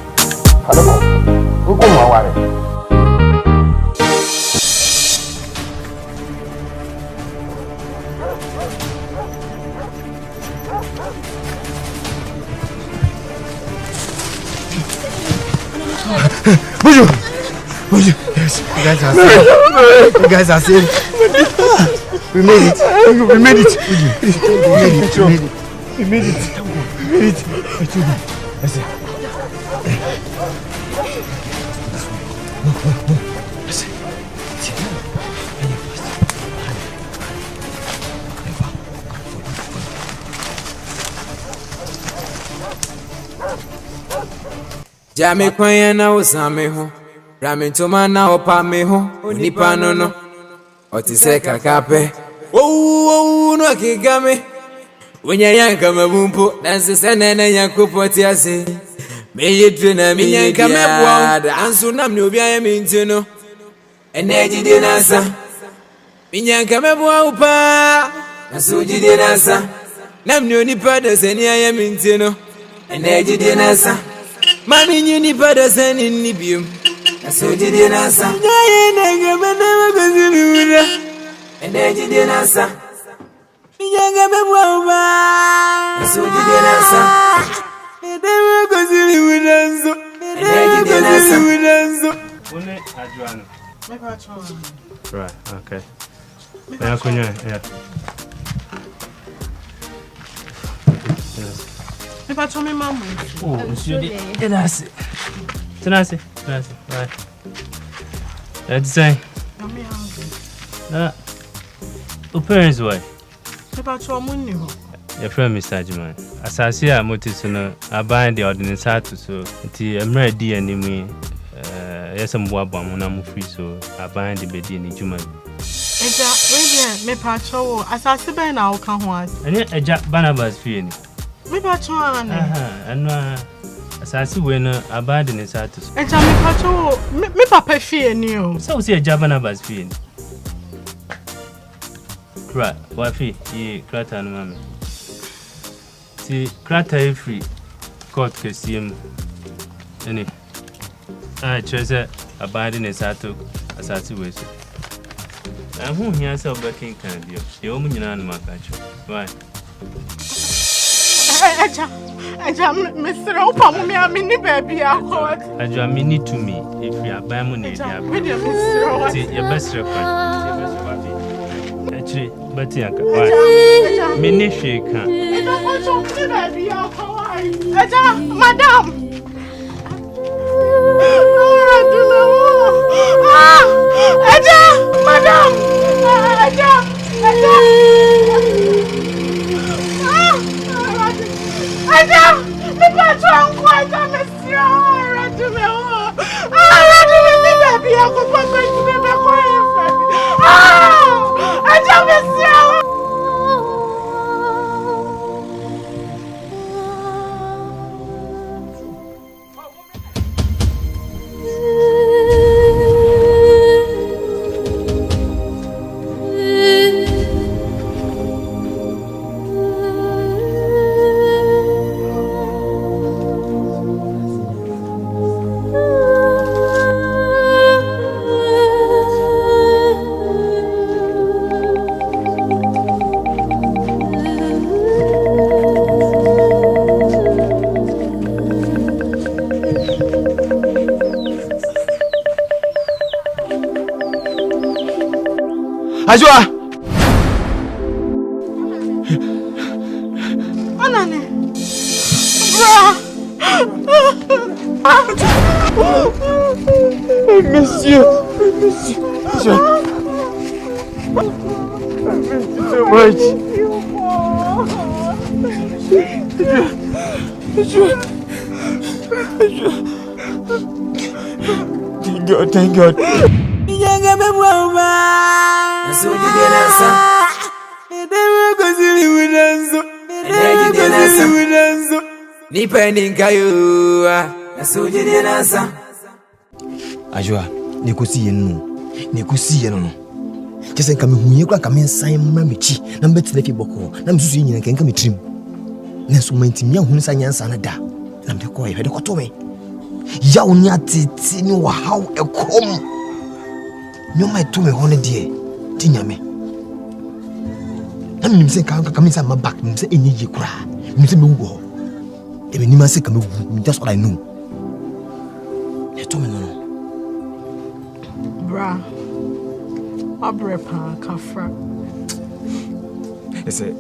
I don't know. Who come my way? Yes, you guys are safe. We made it. We made it. We made it. Yes, sir. Jame kwanya na usame ho Ramentoma na opa me ho Onipa no Otise kakape no akigame Wenya yanka mabumpo Nansi senene yankupo tiase Meyedre na minyanka mebwa Ansu namni obiaye mintino Eneji di nasa Minyanka mebwa upa Ansu jidi nasa Namni onipa da seni aye mintino Eneji di nasa Mami nyini pada seni nibium Asoji di nasa Nyaye nenge menema kuzili wuna Eneji di nasa Minyanga mebwa uba Asoji di nasa Enema kuzili wuna nzo Eneji di nasa Une ajuano. Mepa chwa. Right, okay. Yeah, kunywa, yeah. Mepa chwa me mama. Oh, monsieur dit. Tenase. Right. That's saying. I'm hungry. Your parents why? Mepa chwa munni ho. Your friend Mr. Juman. Asasi a motis no aban the ordinance to so ti emre di animi yes mbo abam na mu free so aban the bedi ni Juman. Eja, we mepa chwa asasi ben na oka ho as. Anya eja Barnabas fie ni. Mepa chwa na. Anwa asasi we no aban the status. Eja mepa chwa me papa fie ni o. So say eja Barnabas fie ni. Kra, wa fie ye krata no mama. Si krata free court kesiem any chese abandon esatu asati we so who here say obeki kan bio e o munyina na makacho why Eja Mr. Opa mu me amini baby akọ ajo amini to me if you aban mu na dia we dey Mr. see your best record actually but yanka why me ni sheka Eja madam Eja madam Eja Ajua. Anane. Bra. I miss you. Ajua. I miss you so much. Thank God. Ajua, nikusi yenu. Just come here, come inside my chi. Number 3 boko. Nam susu nyina kenka metrim. Na so mantim ya hunu sanya sana da. Nam de koy hede koto me. Ya onya titi ni wa haw ekom. Nyoma to me hono de. Tinyame. Nam nim se kan come inside my back. Nim se enye yi kura. Nim se me wu ho. E me nima se kam wu. That's all I know. E to me no. Bra. Abrepa kafra. Ese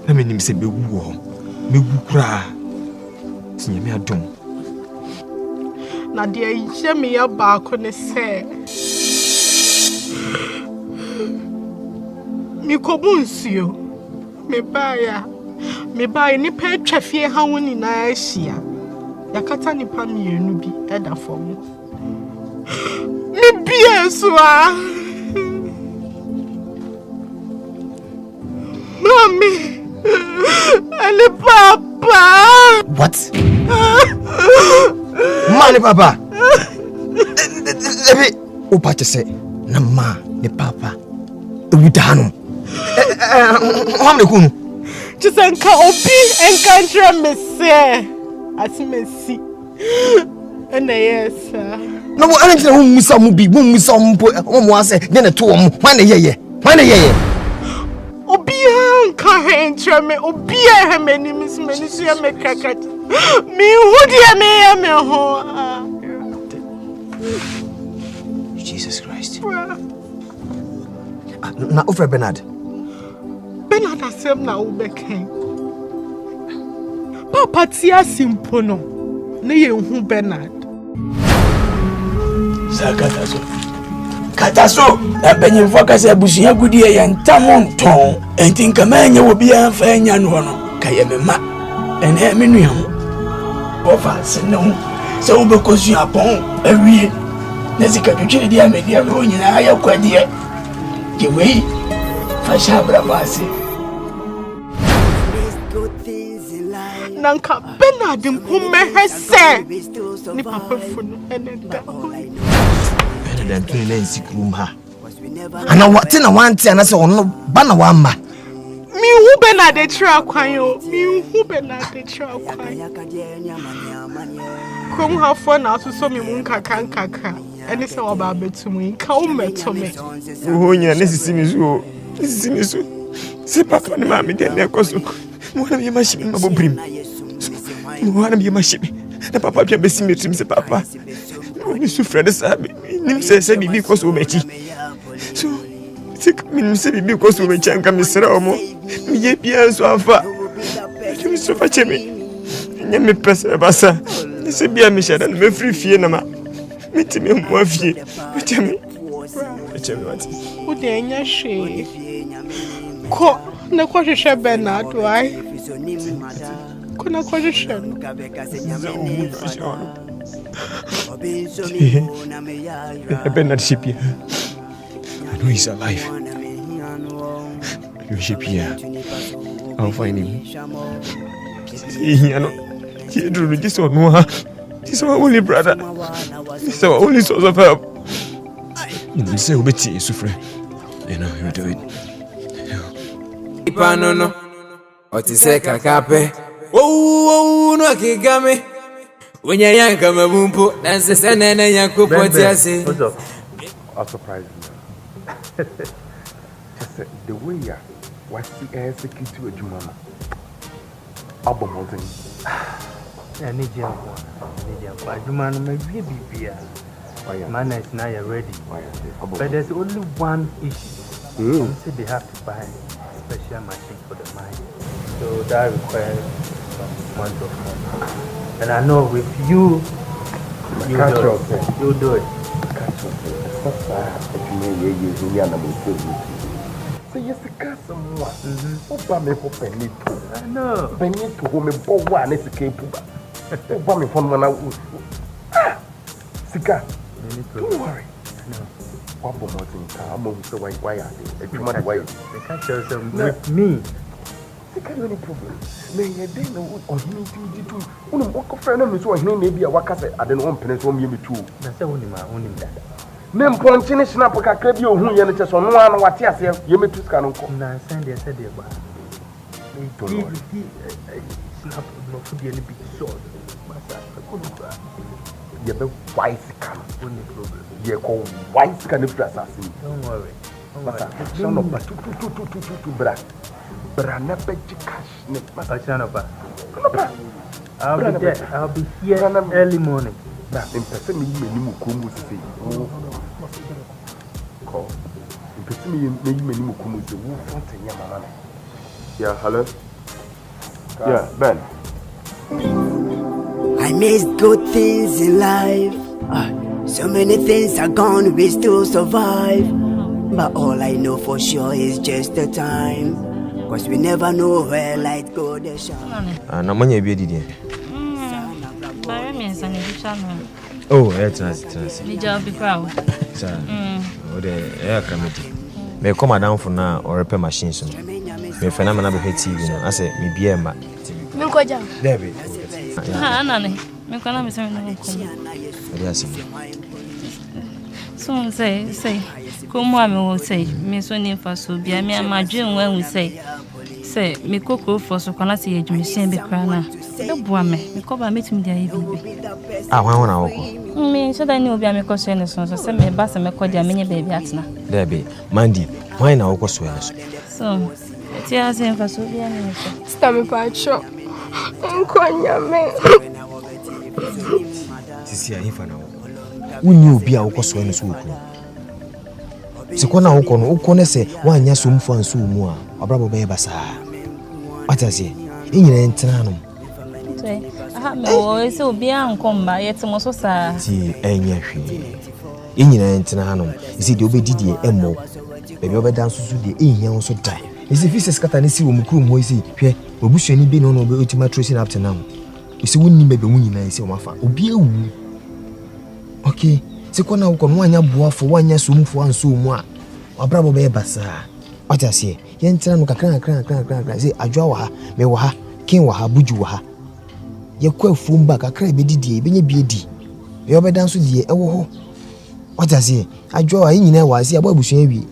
na me nim se be wu ho. Me wu kura. Tinyame adom. Na de ye me ya ba ko ne se. Mi ko bunsuo. Me ba ni pe twafie ha woni na ahia. Yakata nipa mienu bi eda fom. Mi bie so a. Mommy, and Papa. What? Mani Papa. Lebi, opa say na ma ne Papa. Ewudano. Hamle kunu. Chisenka obi enkantra me se. Asimesi. Ena yes. No mo anjira hu musa mu bi, mu musa mu po, mo ase, ne ne to mo. Wan yeye. Obia enkantra me, obia hemeni mismeni so ya me krakat. Mi hudi me ho. Jesus Christ. Na offer Bernard asem na ubeken. Papa tia simpo no. Ne ye hu Bernard. Kataso, na benye foka se busuya gudie ya ntamon ton. Enti nkamanya obi anfa anya no no. Kaye mema. Ene me nuam. Ofa se no. Se obekosu apon awie. Na sika twetwe dia media no nyina aya kwadie. Ke wei. Fa shabra base. Nanka Bernard mpume hese. Ni papa funu eneda. Bernard tuni na nsikrum ha. Ana wate na wante ana se ono ba na wamma. Mi hu Bernard tra kwan yo. Krom hafo na asoso mi mun kaka. Eni se oba betumu ka o meto me. Ohonya nesisi mizu. Se papa ni mama de na ekoso. Mwana mi mashimi mabobrim. Mwana mi mashimi. Na papa pia besi metrim se papa. Oni sufre de sabe. Nim se bibi koso mechi. So sik min se bibi koso mechi anka misra omo. Mi ye bia so afa. Mi so fa chemi. Nyame pesa basa. Se bia mi shada me free fie na ma. Mitimi mo afie. Mitimi wati. O de enya hwe. Ko na kwa hwehwe Bernard why? Ko na kwa hwehwe no. Bernard ship here. I know he's alive. You ship here. I'll find him. He drew this one. He's our only brother. He's our only source of help. You say Obeti is suffering. You know, you do it. Ipanono. Otise kakape. Oh, no kigame. When you yank mabumpo, that's the same and yanko potiase. I'll surprise you. Just the way you what's the air security with your mama? Album I need you. You man, my baby. Man is now ready. But there's only one issue. So they have to buy a special machine for the mind. So that requires some amount of money. And I know with you, you'll do it. So yes, the customer. Opa me for penny too. I know. Penny to home me bow one is a cape. Opa me for one. Sika. Don't worry. No. One more thing. I'm going to why are they? Every month why? They can't tell them with me. Sika, no problem. May they know on me too. When walk of friend me so he maybe a waka say I don't want penny so me too. That's only my own that. Nem ponchine snap kakra bi ohun ye ne che so no an wate ase ye metu ska no nko na send dey said dey ba snap no food ye big sword masa ko no bra ye be wise can no problem ye ko wise can if assassin don't worry masa son of tu bra na be cash ne masa chana ba I'll be here early morning. Na in person me mu kumu sisi call in person me mu kumu sisi wo fonten ya mama na yeah hello yeah Ben I miss good things in life. So many things are gone, we still survive. But all I know for sure is just the time. Cause we never know where light go the shine. Na manya bi didi. Oh, it's nice. The job be proud. Sir. Oh, the air committee. Me come down for now or repair machines. Me phenomena be TV. I say me be a ma. Me ko ja. David. Ha nane. Me ko na me say no ko. Yes. So say. Come on, me will say. Me so ni fa so bia me amadwen wan we say. Say me kokro for so kana say adwusen be kra na. The boy me ko ba metum dia yi bi. Ah, wan na woko. Me so da ni obi am ko so ne so say me ba se me ko dia me nye baby atena. David, Mandy, why na woko so ya so? So, ti asen fa so bia me so. Sta me pa cho. Nkonya me. Sisi ya hifa na woko. Wunni obi a woko so ne so woko. Sikona woko no woko ne se wanya so mfu anso mu a abrabo be basa. Atase, enyina entena no. Aha me o se obi an komba yetimo so sa. Ti enya hwe. Enyina entena hanom. Isi de obedidie emmo. Bebi obeda nsusu de ehia nso dai. Isi fi skata ne si wo mukuru mo isi hwe obusuani bi no obe otima tracing up to now. Isi wunni mebe wunyina isi o mafa. Obi ewu. Okay. Sikona woko no anya boafo wanya somfo anso mu a. Abrabo be basa. Atase, yentena no kakran say adwa wa ha, me wa ha, kin wa ha, buju wa ha. Ye kwa fumba kakra be didie be nya biedi. Ye obeda nso die ewo ho. Atase, adwa wa nyina wa se abo abusuan wi.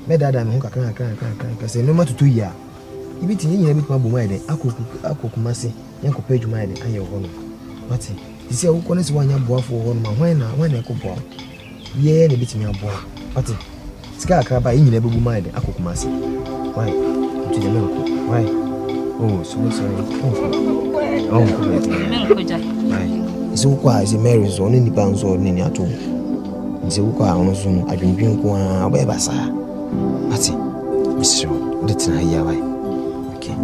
Me dada me ho kakran say no matutu ya. Ibiti nyina bit ma bo mai de akokuma se, yankopa adwuma ya de aye ho no. Ati, isi awu kone si wanya boafo ho no ma hwan na ekobo. Ye na bit me abo. Ati Sika akaba nyina bebu mai de akokuma se. Why? To the milk. Why? Oh, so sorry. Oh, why? So kwa is Mary so ni banzo ni ato. Nze kwa ono so adwendwen ko a ba sa. Ati. Misro, de tena ya why? Okay.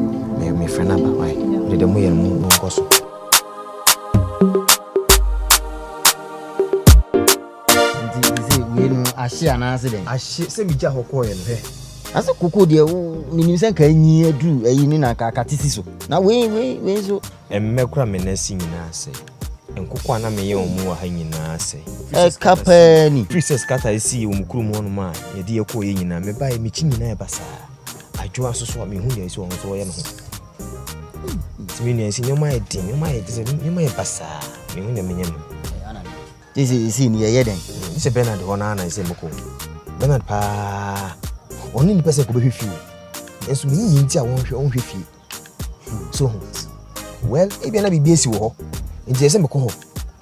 Me friend aba why? De dem ye mu nkoso. Ahye anase den ahye se mi gya hokọ ye no he ase koko de ni nimse kan nyi adu ayi ni na kakatisi so na we so emmekura menasi nyina ase enkoko ana me ye omu wa ha nyina ase kapani princess kata isi omukuru mu no ma ye de yekọ ye nyina me ba ye mi chi nyina e basa adwo asoso me hu de isi on so ye no timi ni esi nyoma ye din nyoma ye basa me hu de me nyam isi ni ye den ise Bernard hona na ise moko Bernard pa oni ni pese ko be hwefi enso me nyi nti a won hwe fi so well e bia na bibia si wo ho nti ese meko ho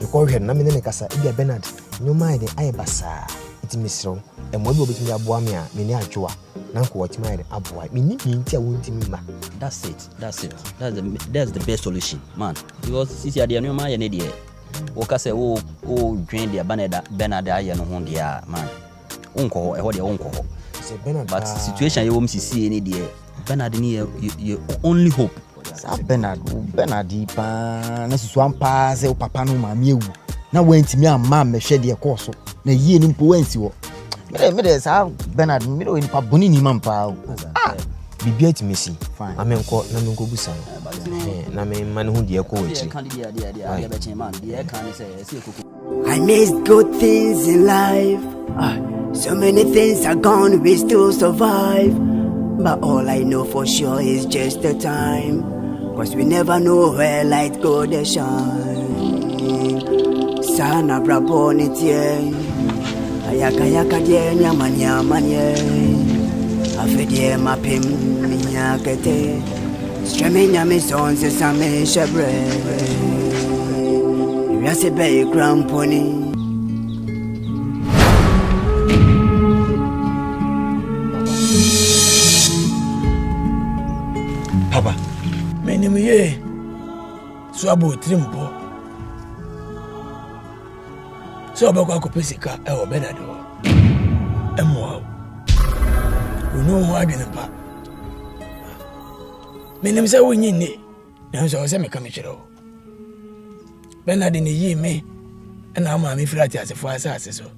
me ko hwe na me ne kasa e bia Bernard nyoma ye de aye basa iti misro e mo bi obetimi aboa me a me ni adwoa na nko watima ye de aboa me ni nti a won timi ma that's it that's the best solution man because sisi ade nyoma ye ne de woka se wo dwen de Bernard aye no ho de a man unko ho e ho de unko ho But situation you won't see any day. Bernard your only hope. Bernard pa na susu ampa se papa no ma mi ewu. Na wentimi amma me hwe de course. Na yie ni mpo wansi wo. Me de sa Bernard me do ni pa boni ni mampa. Bibia ti mesi. Amenko na menko busa. Na me man hu de ko wachi. I miss good things in life. So many things are gone, we still survive. But all I know for sure is just the time. Cause we never know where light go to shine. Sana braboni tie. Ayaka die nyama nye. Afedie mapim minyakete. Streminya mi sonse same shebre. Yase be cramponi. Papa, many me so about trimpo. So about Copesica, our Benado. And more. We know who I didn't pack. Many say we need it. And so I say, come here. Bernard in the year me, and now mammy flat as a fire so.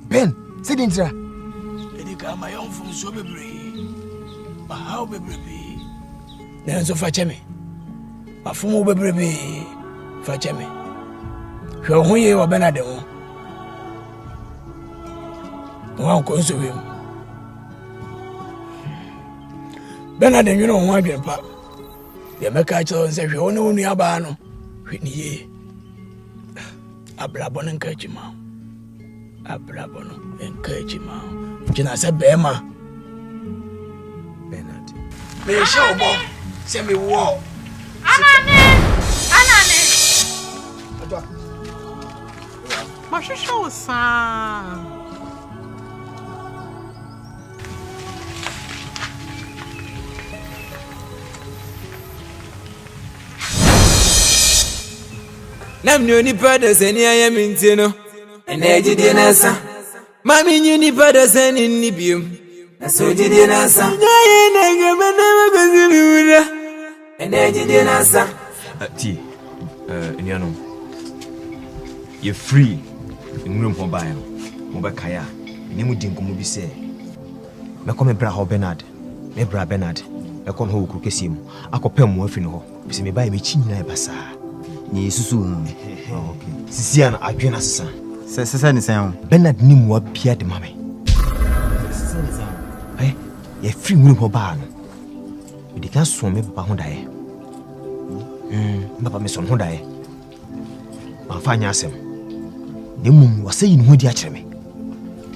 Ben, sit in there. My own from so be but how be brave? Then so fetch me. My phone will be brave. Fetch me. Show who you are, Bernard. One console him. Bernard, you know, one grandpa. The Macacho and say, you only near Bano. Whitney. A blabon and catch him out. A blabon and catch him out. Jina said, Bema. Bernard. Me show bo. Say me walk. Anane. Ma show sa. Nam no ni pada seni ayam intino. Energy de nasa. Mami ni pada seni ni bium. Nasoji de nasa. Naye nanga manama kuzimiura. Energy de nasa. Ti, Iniano. You're free. In room for buy. Moba kaya. Ni mu dinko mu bi se. Me come bra ho Bernard. Me bra Bernard. E kon ho kru kesim. Akopem mo afi no ho. Bi se me buy me chi nyina e basa. Ni susu. Okay. Sisia na adwena sesa. Sesa ni sen. Bernard ni mu apia de mame. Sesa ni sen. You're free room for buy. We dey kan so me papa ho dae. Papa me son ho dae. Ma fa nya asem. De mum wase yin ho di a kire me.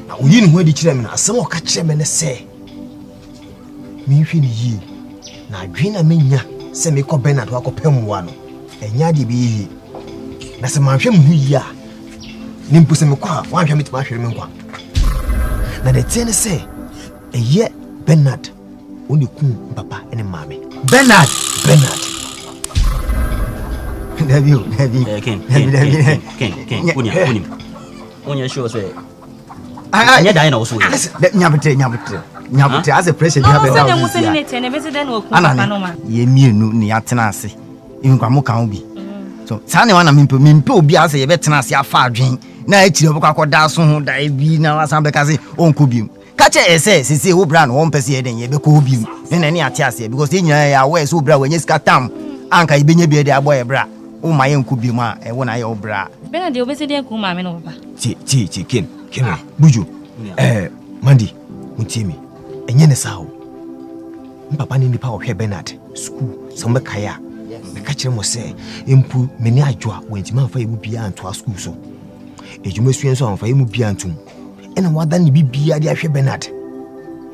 Na o yin ho di kire me na asem o ka kire me ne se. Me hwe ni yi. Na adwena menya se me ko Bernard wa ko pemwa no. Enya de bi yi. Na se ma hwe mu yi a. Ni mpu se me kwa wa hwe me tima hwe me nkwa. Na de tie ne se eye Bernard oni ku papa ene mame. Bernard. David. Ken. Unya show say. Anya dai na oso. Nyabute as a pressure you have down. No, say we say ne president wo ku papa no ma. Ye mienu ne yatena ase. Inkwa mo kan obi. So, sa ne wana mimpe obi ase ye betena ase afa adwen. Na ekire obukwa akoda so ho dai bi na wasan beka se onko bi. Kache ese sisi wo bra no won pese ye den ye beka obi. Ne ne ate ase because enya ya we so bra wenye skatam. Anka ibenye bi de aboye bra. O ma ye nku bi ma e wona ye obra. Bernard obese de ku ma me no papa. Ti ken buju. Mandi muntimi. Enye ne sawo. Papa ni nipa wo hwe Bernard school so mbekaya. Me ka kire mo se empu me ni adwoa wentima fa emu bia anto a school so. Ejuma suen so anfa emu bia antum. Ena wada ni bibia de ahwe Bernard.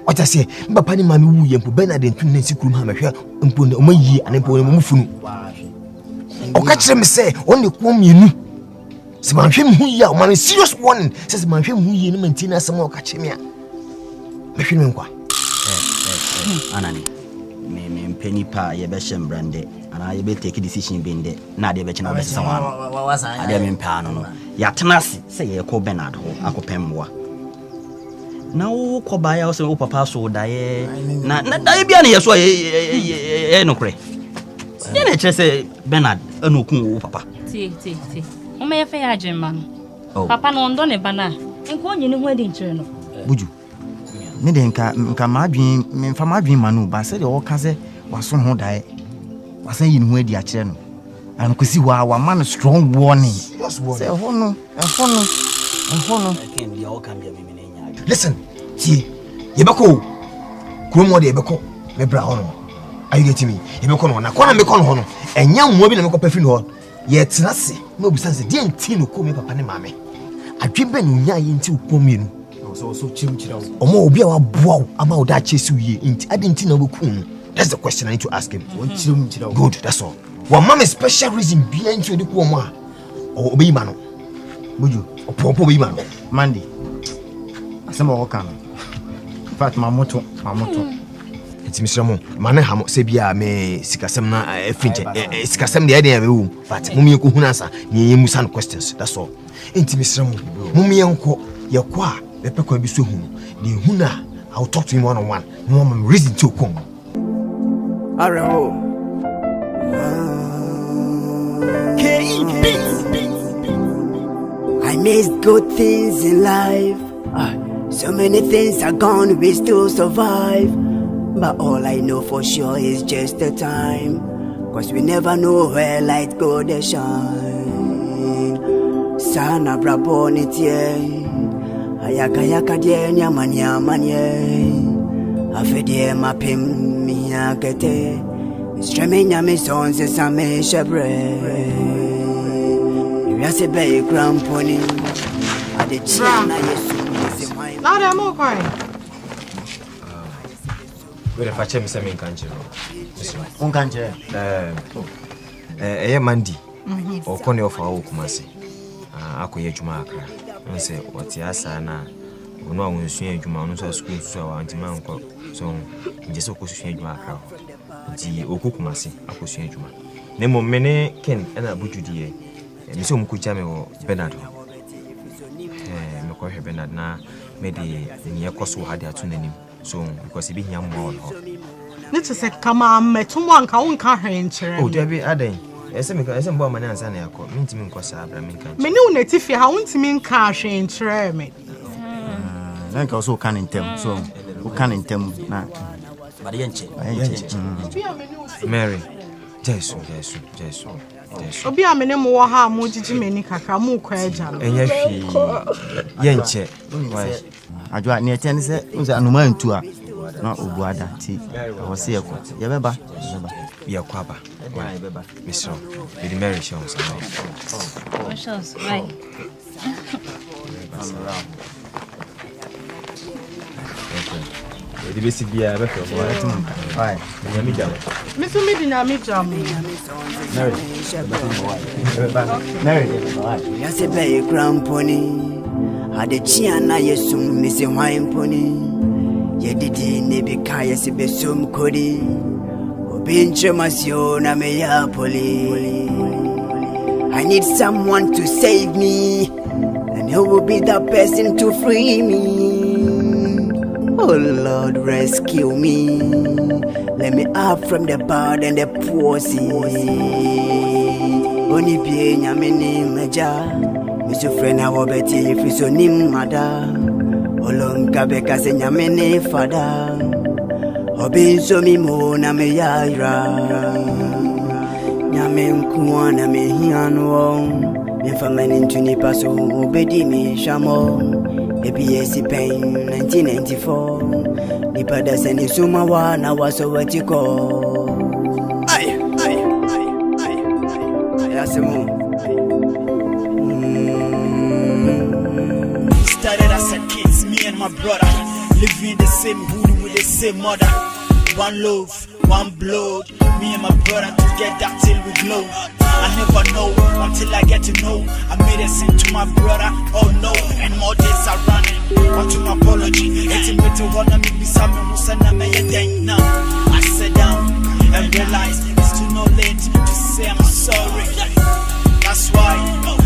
Oja se papa ni mami wu ye empu Bernard entum na sikuru ma hwe empu o mayi anempu o mufunu. O ka kire me se on ne ko mienu. Se man hwe mu yi a o man serious warning. Se man hwe mu yi ni mantina asem o ka kire me a. Me hwe me nkwa. Anani. Me mpeni pa ye be shembrande. Ana ye be take decision binde. Na de be china be sawa. Ade me mpa no. Ya tenase se ye ko Bernard ho akopemwa. na wo ko ba ya wo se wo papa so dae na dae bia na yeso no kre ye na che se Bernard anu ku wo papa ti o me fe ya agema no papa no ndo ne bana enko onye ne ho adi nkyere no buju me de nka madwen me mfa madwen manu ba se de wo ka se waso ho dae wasan yi ne ho adi a kyere no an kwesi wa man strong warning say hono listen see yebako kromo de yebako me bra hono are you getting me yebako no na kona me kono hono enya mo bi na me ko pafi no ye tenase na obisa se de enti no ko me papa ne mame adwebe no nya ye enti ko mi no so chimchira omo obi a wa boa ama o da chesi wie enti ade enti na obeku no that's the question I need to ask him good that's all one mama special reason behind you the woman or obey man buju opopo be man Mandy asema woka no fat mamoto enti misramo mane ha se bia me sikasem na finche sikasem de ade abewu but mumie ko hunansa ni yemu san questions that's all enti misramo mumie nko ye ko a be pe kwa bi so hu ni huna I'll talk to him one on one no am reason to come arho I missed good things in life. So many things are gone, we still survive. But all I know for sure is just the time. Cause we never know where light go to shine. Sana brabonitie. Ayaka die nyamanye. Afedie mapim miyakete. Streaming ya me sons is a me shebre. I say be grandpony. I the china yesu. Now I'm okay. We the fache me say me kanjiro. On kanjiro. Mandi. O kone ofa wo kumase. Akoye adwuma akra. On say wati asa na ono a wonsua adwuma ono so school so a antima nko. So nje so kosua adwuma akra. Nti okukumase akosua adwuma. Nemo mene ken na bujudie. Me so mkucha me wo Bernard. Me ko he Bernard na me de ni ekoso ha de atu nanim. So because be hia mo ho. Ne to say kama metumo anka wonka hwenchere. Oh, Debbie Aden. Ese mbo amane ansa na yakọ. Me ntimi nkosa abra me nka. Me ne unetifi ha wontimi nka hwenchere me. Na nka so kan ntem. So wo kan ntem na. Ba de yenche. Mary. Jesu. Obi amene mo wo ha mo jiji meni kaka mo kwa eja no. Enya hwi. Yenche. Why? Adwa ne eten se unza anuma ntu a na obuada ti wo se yeko. Ye beba. Ye kwaba. Why beba? Mister. Be the Mary show us. Oh, shows. Why? The basic beer better. Why? Yami jam. Misu mi dinami jam. Mary. Ya se be grandpony. Ade chiana yesum mi se wine pony. Ye didi ne be kaya se be sum kodi. Obinche masio na me ya poli. I need someone to save me, and who will be the person to free me? Oh Lord, rescue me. Let me up from the bad and the pussy. Only be nyamini meja. Misu friend ha wobeti fiso nim mada. Olonka beka se nyamini fada. Obinso mi mo na me yaira. Nyame nkuwa na me hianwo. Mefamani ntuni paso obedi mi shamo. APSC pain 1994. Nipada seni suma wana waso wetiko. Started as a kids, me and my brother, living in the same hood with the same mother. One love, one blood, me and my brother together till we glow. I never know until I get to know. I made a sin to my brother, oh no, and more days are running. Want to my apology, it's better wanna make me something who send a me a day now. I sat down and realized it's too no late to say I'm sorry. That's why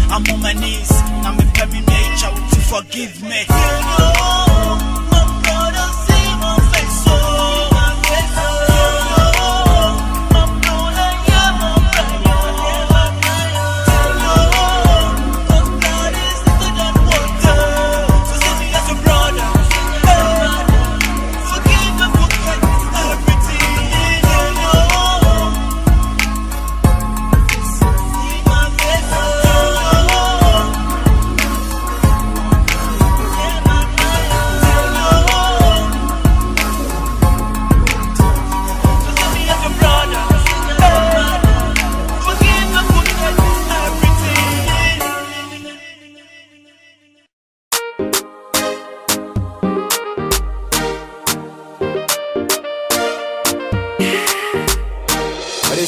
I'm on my knees. I'm a nature to forgive me.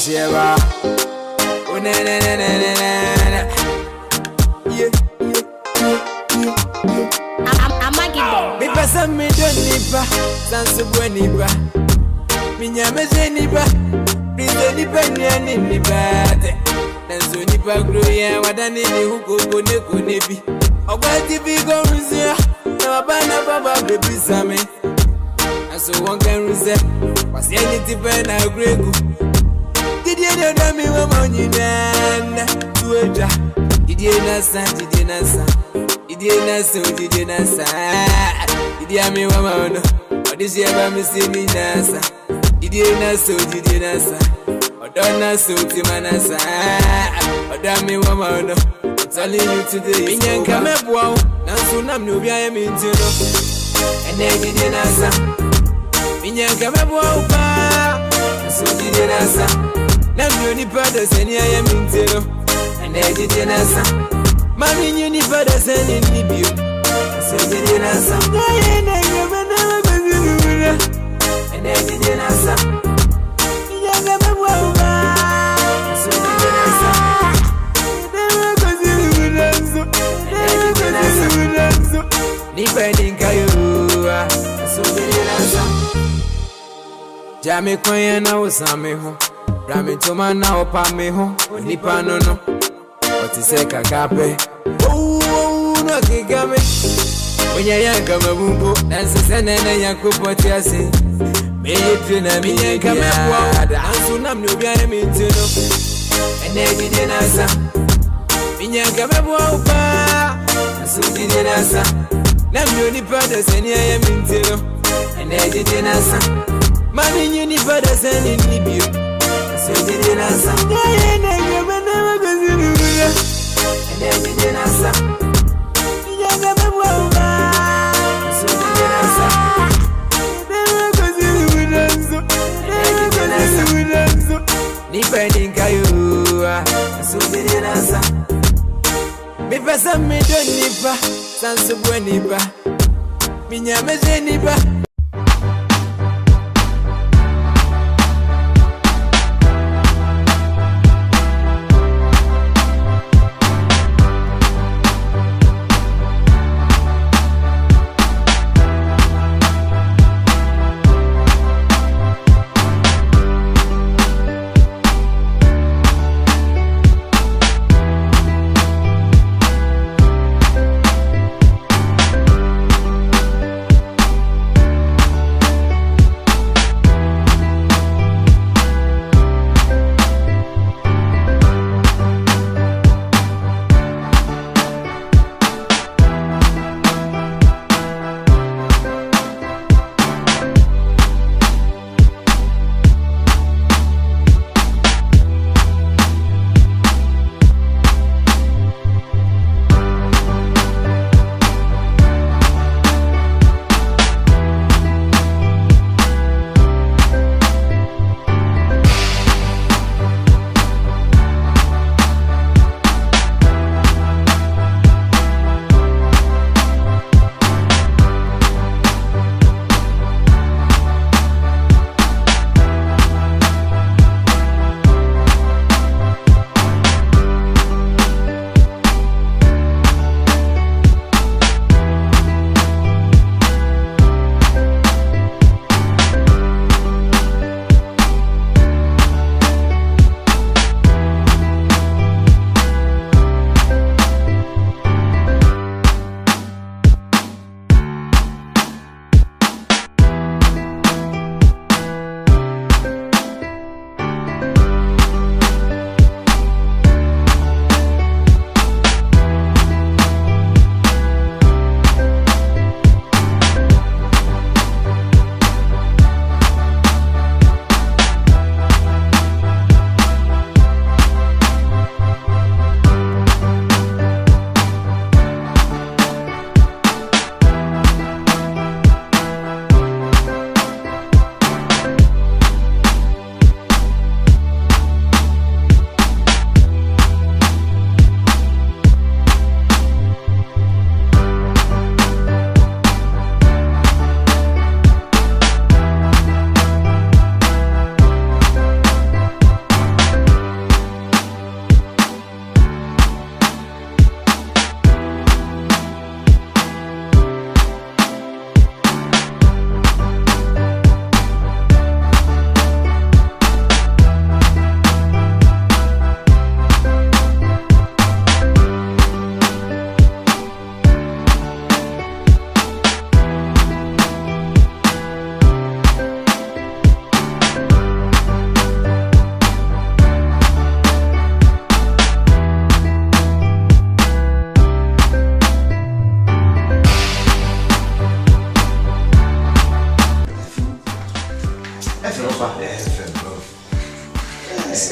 this year, oh na na na na na na. Yeah. Me pasa me don't nipa, sansu buenipa. Minya me zenipa, prize nipa ni nipa. Nanso nipa groya wadani ni huko kone kone bi. Ogwati bi go ruzia, na wabana baba baby same. Nanso one can ruze, wasi anyiti pe na gregu. Didie no na mi wa monyina tueja. Didie na san, didie na san. Didie na san, didie na san. Didie mi wa mono, odisi eba mi sini na san. Didie na san, didie na san. Odona so ti manasa. Odami wa mono. I'm telling you today. Minyanka mebwa, nanso nam no bia mi ntino. Ene didie na san. Minyanka mebwa pa. Nanso didie na san. Nam no ni pada seni aye mi ntino. Ene didie na san. Mami nyuni pada seni ni bio. Nanso didie na san. Aye na ngaba na magazini. Ene didie na san. Minyanka mebwa pa. Nanso didie na san. Nipeninka yo, so bilinasa. Jami kwaya na usame ho, rami toma na opa me ho. Nipa no no, otiseka kape. No kigame. Onya yanka mabumbo, nansi senene yanko poti ase. Meye na miyanka mebwa, dansu nam no biya mintino. Ene dide nasa, miyanka mebwa upa. So did it answer. Nam you ni pada seni aye mintino. Ene dide nasa. Mami you ni pada seni ni bio. So did it answer. Aye na ngaba na magazini buya. Ene dide nasa. Miyanka mebwa upa. So did it answer. Ene magazini buya. Ene magazini buya. Nipeninka yo. So did it answer. Me pesa me don't nipa, sansu buenipa. Minya me zenipa.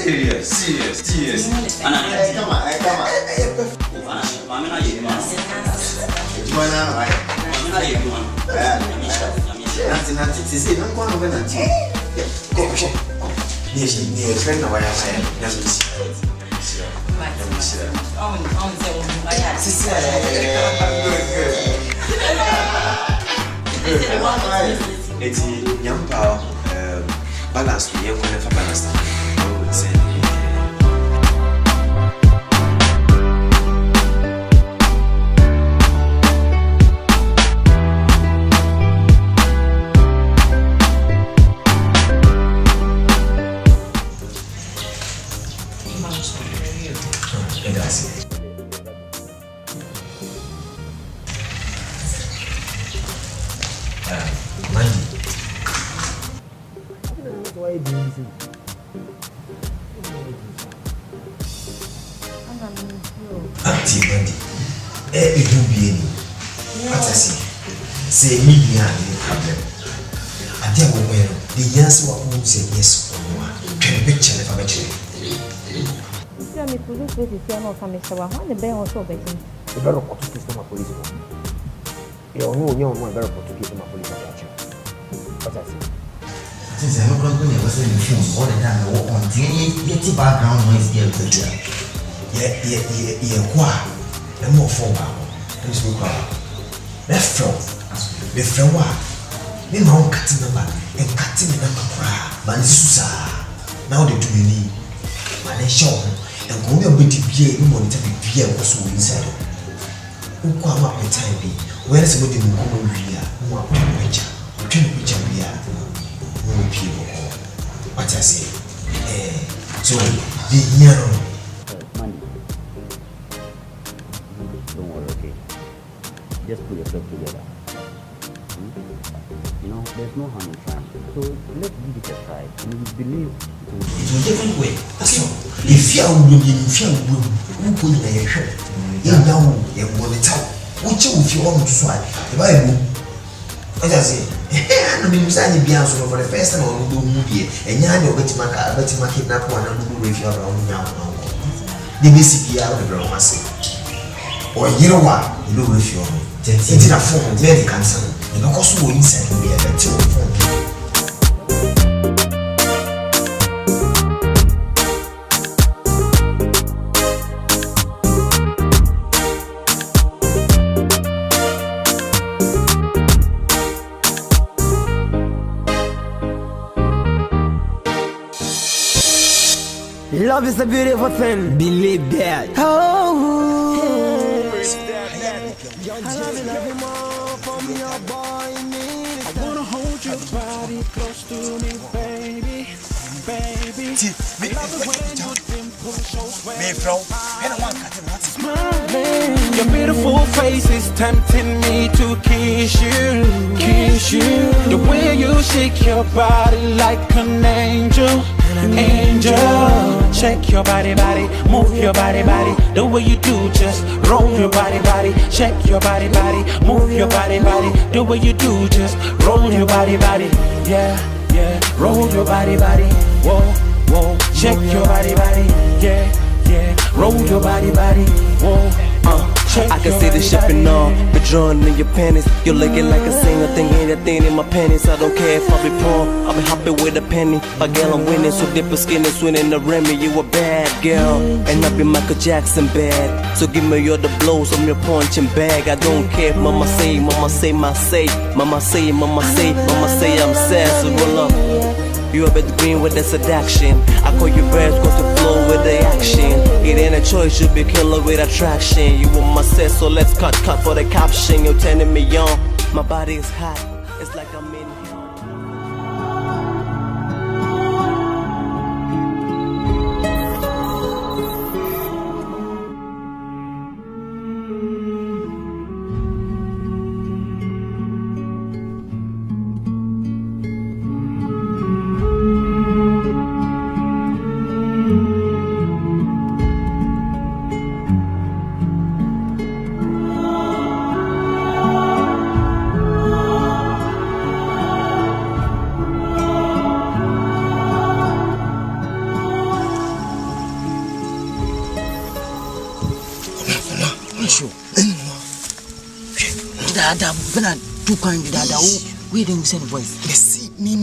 Serious. Come on. Mami na ye man. Nanti, sisi, nanti kau nak nanti. Ni friend nak bayar saya. Jangan misi. Sisi. Eti nyampa balance ni yang kau nak balance. Say me behind the problem. I tell you where the answer what we say yes or no. Can be challenge for better. If you police with the no come say wa the bear also better. The better report to the police. You know better report to the police attention. What I say. Since I don't know you was in the film all the time on the background noise there with the yeah kwa the more forward. This will call. Left from the friend wa me ma on cutting number and cutting the number man susa now they do me man show and go me obedi bia me monitor bia was so inside who kwa ma pe time bi where somebody mo ko wi a mo a picture bia no people what I say so the year money don't worry, okay, just put yourself together. You know, there's no harm in trying. So let's give it a try. And we believe it will be a different way. That's all. If you are willing, who put in a shirt, you down, you want to tell. Which if you want to swat, the Bible. As I say, I mean, Sandy Bianso for the first time on the movie, and Yan, you're better kidnap one and do if you're around now. The basic out of the romancy. Or you know what? You know if you're in a phone, very cancer. You know, because we're inside, we are better phone. Love is a beautiful thing. Believe that. I wanna hold your body close to me, baby. Smiling, your beautiful face is tempting me to kiss you. The way you shake your body like an angel. Shake your body, move your body. The way you do, just roll your body, shake your body, move your body. The way you do, just roll your body, yeah, roll your body, whoa, shake your body, yeah, roll your body, whoa. I can see the shipping on, but drawing in your panties. You're looking like a singer, thinking that thing in my panties. I don't care if I be poor, I'll be hopping with a penny. But girl, I'm winning, so dip a skin and swinging the Remy. You a bad girl, and I be Michael Jackson bad. So give me all the blows from your punching bag. I don't care if mama say, mama say, mama say I'm sad, so roll up. You a bit green with the seduction. I call you birds cause you flow with the action. It ain't a choice, you be killer with attraction. You want my set, so let's cut for the caption. You're turning me on, my body is hot. It's like I'm in Dada, Bernard, too kind, Dada. Where do you send voice? Let's see, me,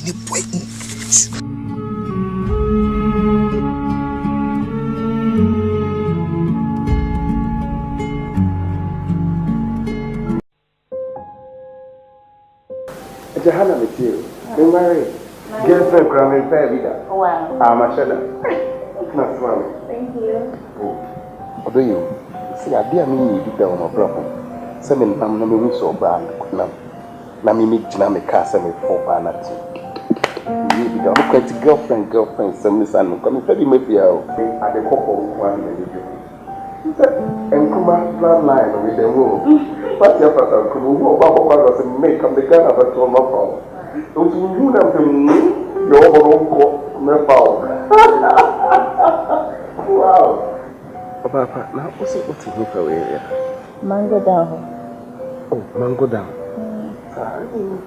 the boy. Jahana with you. You're married. Girlfriend, cramming fair with that. Wow. I'm a shadow. Not mommy. Thank you. Although you see, I dear me, you tell my brother. Seven, I'm not moving so bad. Nami make Jinami Casa with 4 banats. You become quite girlfriend, some miss and come tell you maybe at the couple one minute. And come back plan line with the room. But your father could walk back and make up the gun of a trauma power. Don't you have to your own power? Wow. Papa, now what's it for area? Mango down. Oh, mango down. Thank you.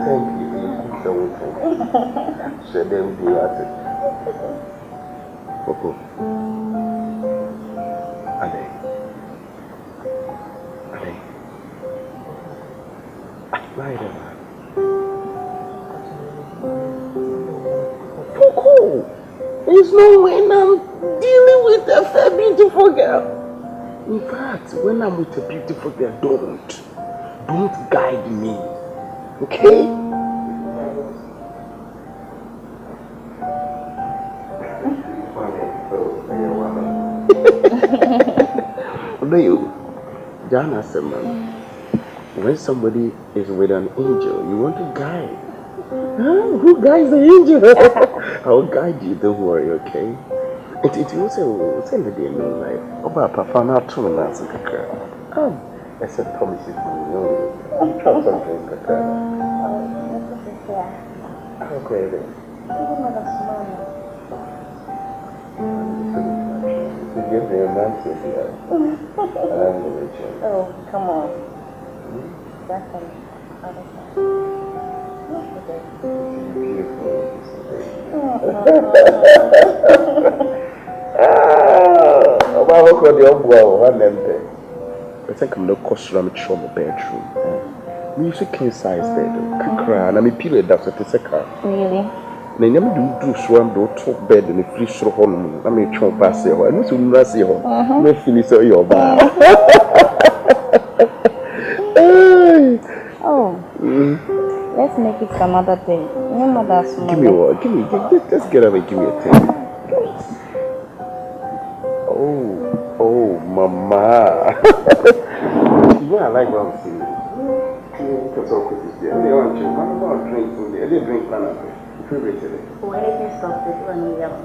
Thank you. Should them be at it. Popo. Ade. Right. Poco. There's no way I'm dealing with a fair beautiful girl. In fact, when I'm with a beautiful girl, don't guide me. Okay? What you? Jana said, man, when somebody is with an angel, you want to guide. Huh? Who guides the angel? I'll guide you, don't worry, okay? It also send the day no life. Oba papa na too na sikaka. I said promise you no. Try something kaka. Okay then. You give me a man to here. Oh, come on. That's I think I'm not costing me from the bedroom. Me use a king size bed. Kakra, and I'm a period that's at the second. Really? Then you do swam do top bed in a free straw home. I mean, chomp pass here. I know to nurse you. No finish your bar. Oh. Let's make it some other day. Your mother's give me what? Just get away, give me a 10. Oh, mama. You know I like what I'm saying. Because all this is there. They want to drink from there. They drink banana. Favorite today. Oh, anything soft this one we have.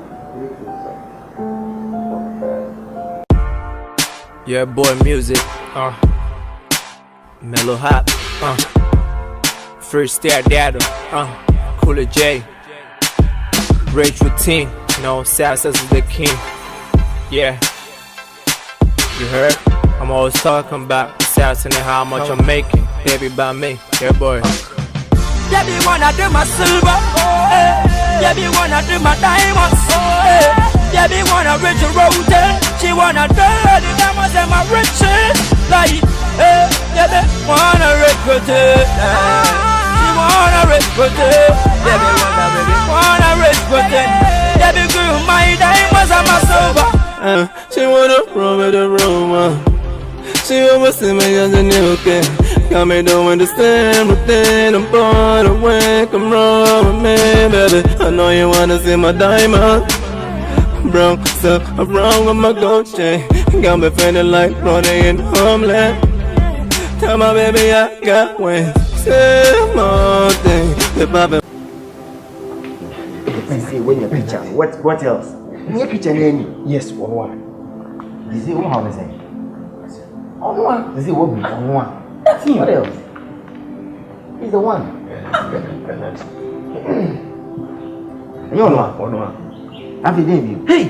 Yeah, boy, music. Mellow hop. First stare data. Cooler J. Rage routine. No, Sass is the king. Yeah. You heard? I'm always talking about Sass and how much I'm making. Baby by me. Yeah, boy. Yeah, you wanna do my silver. Yeah, you wanna do my diamonds. Yeah, you wanna rich road. She wanna do the diamonds and my riches. Like, yeah, they wanna recruit it. She wanna recruit it. Yeah, they wanna recruit it. Yeah, they do my diamonds and my silver. She wanna roam with the rumor. She almost see me as a new kid. Got me don't understand what then I'm born away. Come wrong with me, baby. I know you wanna see my diamond. Brown, so I'm wrong with my gold chain. Got me feeling like running in homeland. Tell my baby I got wings. Say more thing. If I've been say when your picture. What else? Your picture any? Yes, one. Is it one? Is it? One. Is it one? That's him. What else? He's the one. You know one. Happy day, hey.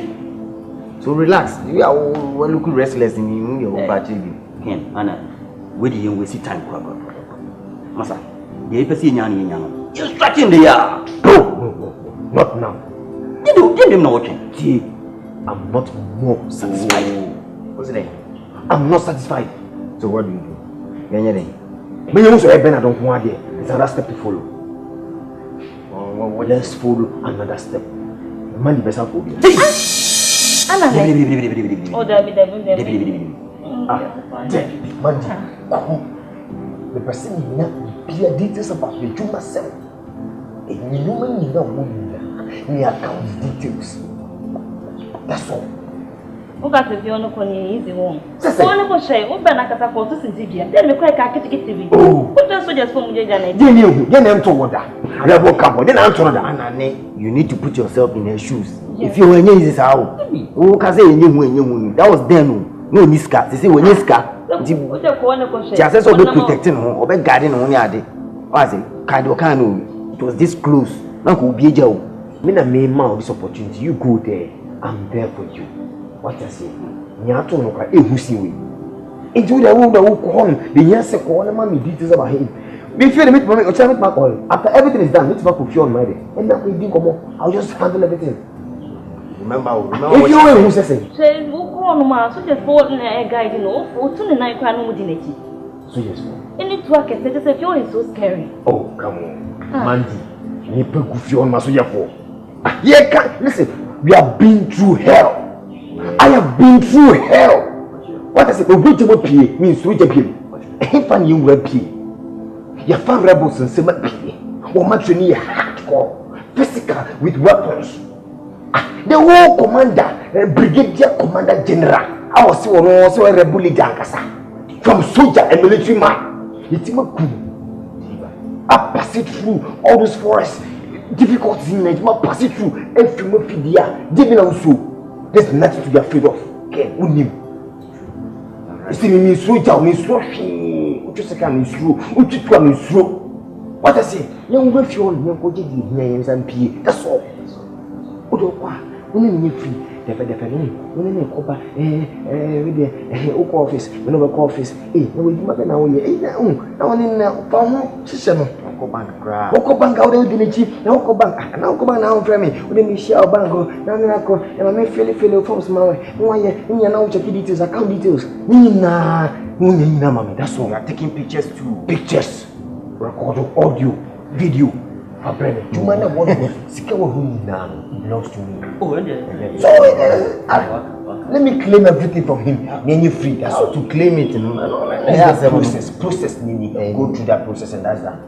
So relax. You are looking restless in your party. Ken, Anna, where do you waste time, Kwaba? Masa, you ever see Yanni? You're stretching the yard. No, not now. You didn't know what. I'm not more satisfied. What's the name? I'm not satisfied. So what do you do? When you say Ben, I don't want it. It's another step to follow. Let's follow another step. Man, the best for you. Oh, David. The person in here details about the Juma 7. And you know me account details. That's all. Who got the piano con easy one? One was say, open a catapult to Cynthia. Then we quite can't get TV. Oh, what does we just from Janet? Then I'm told that. Rebel couple, then I'm told that. You need to put yourself in her shoes. If you were in this house, who can say you that was then no Niska. They say when Niska. Just so be protecting her or be guarding on yard. Was it? Kind of it was this close. Now could be a job. Me na me ma this opportunity. You go there. I'm there for you. What I say? Nyato no ka ehusi we. Into the wound that will come. The yes call man details about him. Before the meet my call. After everything is done, let's back with you on my day. And then we didn't come on. I'll just handle everything. Remember if you who says it. Say who call no man, so just for a guide no for 2 night crown with the so yes. Any work is just if you're so scary. Oh come on. Mandy. You put you on my so for. Yeah, listen, we have been through hell. I have been through hell. What I say, original P means original. If I knew where P, you found rebels and similar P, or much near hardcore, physical with weapons. The war commander, brigadier commander general, I was also a rebel Jankasa from soldier and military man. It's my cool. I pass it through all those forests. Difficulties in it, I pass it through every media, giving also. There's nothing to be afraid of. Okay, unim. You see me soldier, me slow. Uchu second me slow. Uchu two me slow. What I say? You go if you want, you go get the names and PA. That's all. Odo kwa, unim free. Definitely. Unim kopa. With the office. We no go office. We do matter now. Now one na pamu. Siseno. Bank cry. Oko bank out there dinichi. Now oko bank. Now oko bank now friend me. We dey share bank. Now na ko. E ma me feel from small. One year. Ni na check details, account details. Ni na mami. That's all. We are taking pictures too. Pictures. Record audio, video. Abrene. Juma na what sika wo hu na belongs to me. Oh, yeah. So let me claim everything from him. Then you free. That's all. To claim it. That's the process. Go through that process and that's that.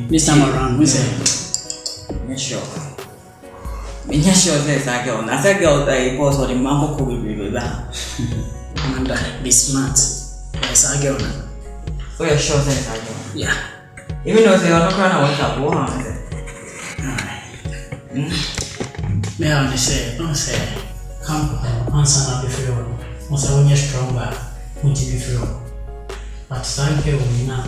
This time around, we say, sure. That girl. I said, girl, I was on the mambo could be that. Be smart. Yes, I get on. Oh, you're sure that I get? Yeah. Even though you're not crying, I want to go on. May I say, don't say, come answer not be free. Once I want you stronger, won't you be free? But thank you, now.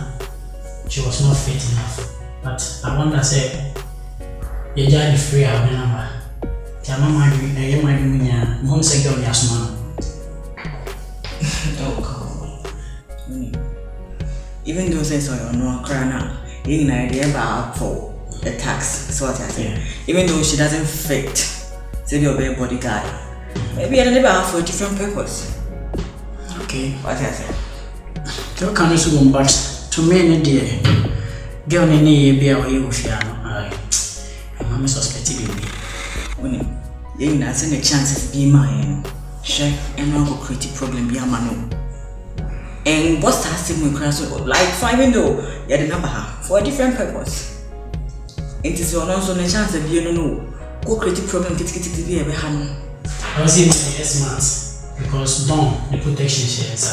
She was not fit enough. But I wonder, say, you're just free, I remember. Tell my mind, won't say, go, yes, man. Oh, God. Even though say so, you're not crying now. You know, idea about for the tax. That's what I say. Even though she doesn't fit, say you're a bodyguard. Maybe I don't have for a different purpose. Okay. What I say? So can you soon, but to me, dear, girl, any be away with you. I'm suspecting me. When you know, the chances be mine. Check and I'll create a problem be a man. And what's that thing we crash like finding though you had number her for a different purpose. It is your also a chance of you know go create a problem get to be a hand. I was even yes months because don't the protection shares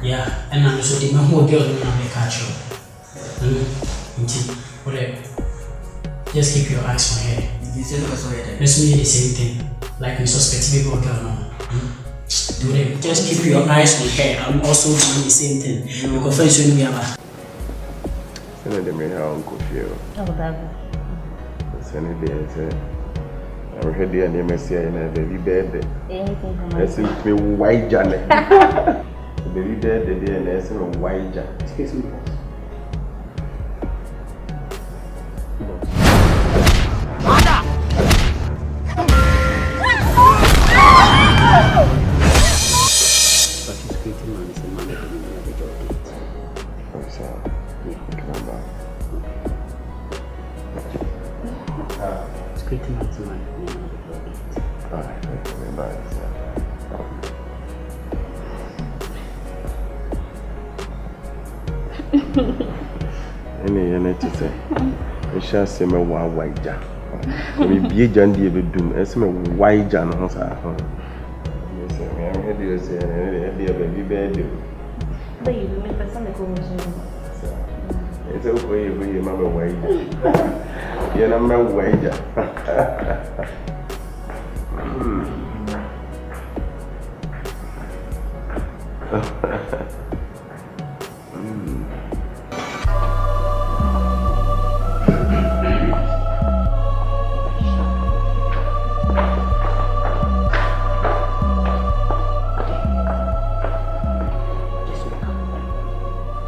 yeah and I'm so the man who girl don't make catch you. Whatever. Just keep your eyes on her. Let's mean the same thing. Like we suspect people girl now. Just keep your eyes on her. I'm also doing the same thing. Because first you know about. Send them here Uncle Phil. Oh, that. Send it there. I'm ready and you may say in a baby bed. Anything from my. Let's see me white Janet. Baby bed, the day and let's see me white Janet. Excuse me. To say, I shall say my white jar. We be a jandy of a doom, as my white jan house. Yes, I'm ready to say, and a baby bed. But you remember some of the it's okay, you remember white. You know, white jar.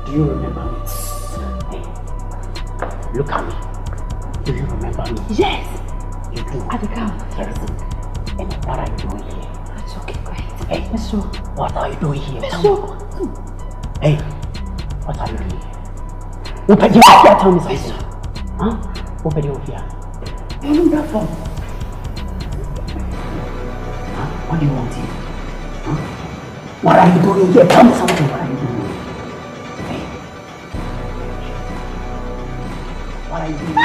Do you remember me? Hey, look at me. Do you remember me? Yes! You do. I become. Yes. And what are you doing here? It's okay, great. Hey, Mr. What are you doing here? Mr. Hey, what are you doing here? Open your mouth. Tell me something. Huh? Open your mouth. You're in that phone. Huh? What do you want here? Huh? What are you doing here? Tell me something. What are you doing here? What are you doing?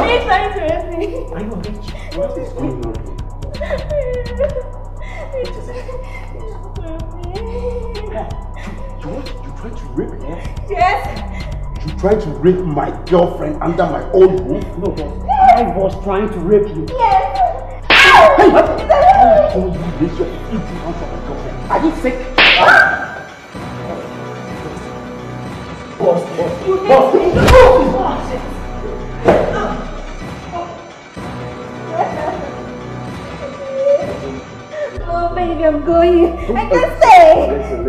He's trying to hit me. Are you okay? What is going on? You trying to rape her? Yes. You tried to rape my girlfriend under my own roof? No, I was trying to rape you. Yes. Hey, what? Oh, you raise your filthy hands on my girlfriend. Are you sick? Boss. Oh, baby, I'm going. I can't stay. Listen,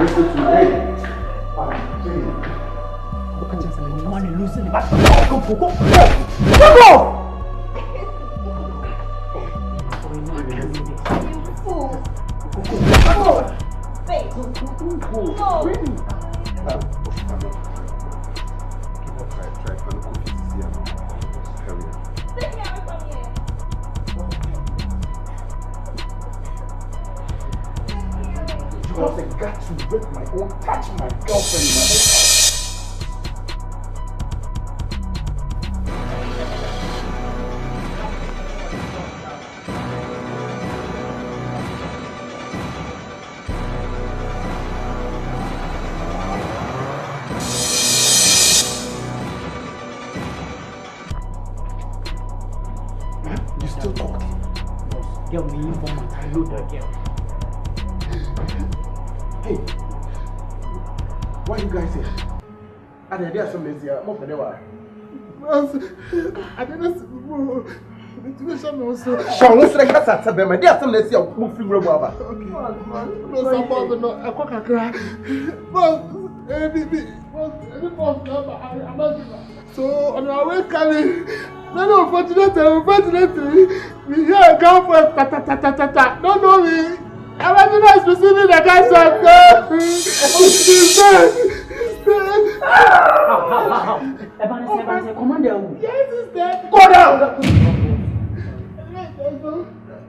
Listen to me. Because I got to break my own, touch my girlfriend, my own. You still talking? Girl, me informant. I know that girl. Hey, why you guys here? I didn't hear some here. I'm off the way. I didn't see. Sean, let's like us at them. There's some let's see a moving room. No, somebody no. I can't cry. But so on our way coming, then unfortunately, we hear a girlfriend ta. Don't know me. Imagine us receiving the guy's son. How? Ebenezer, commander. Yes, he's dead. Go down.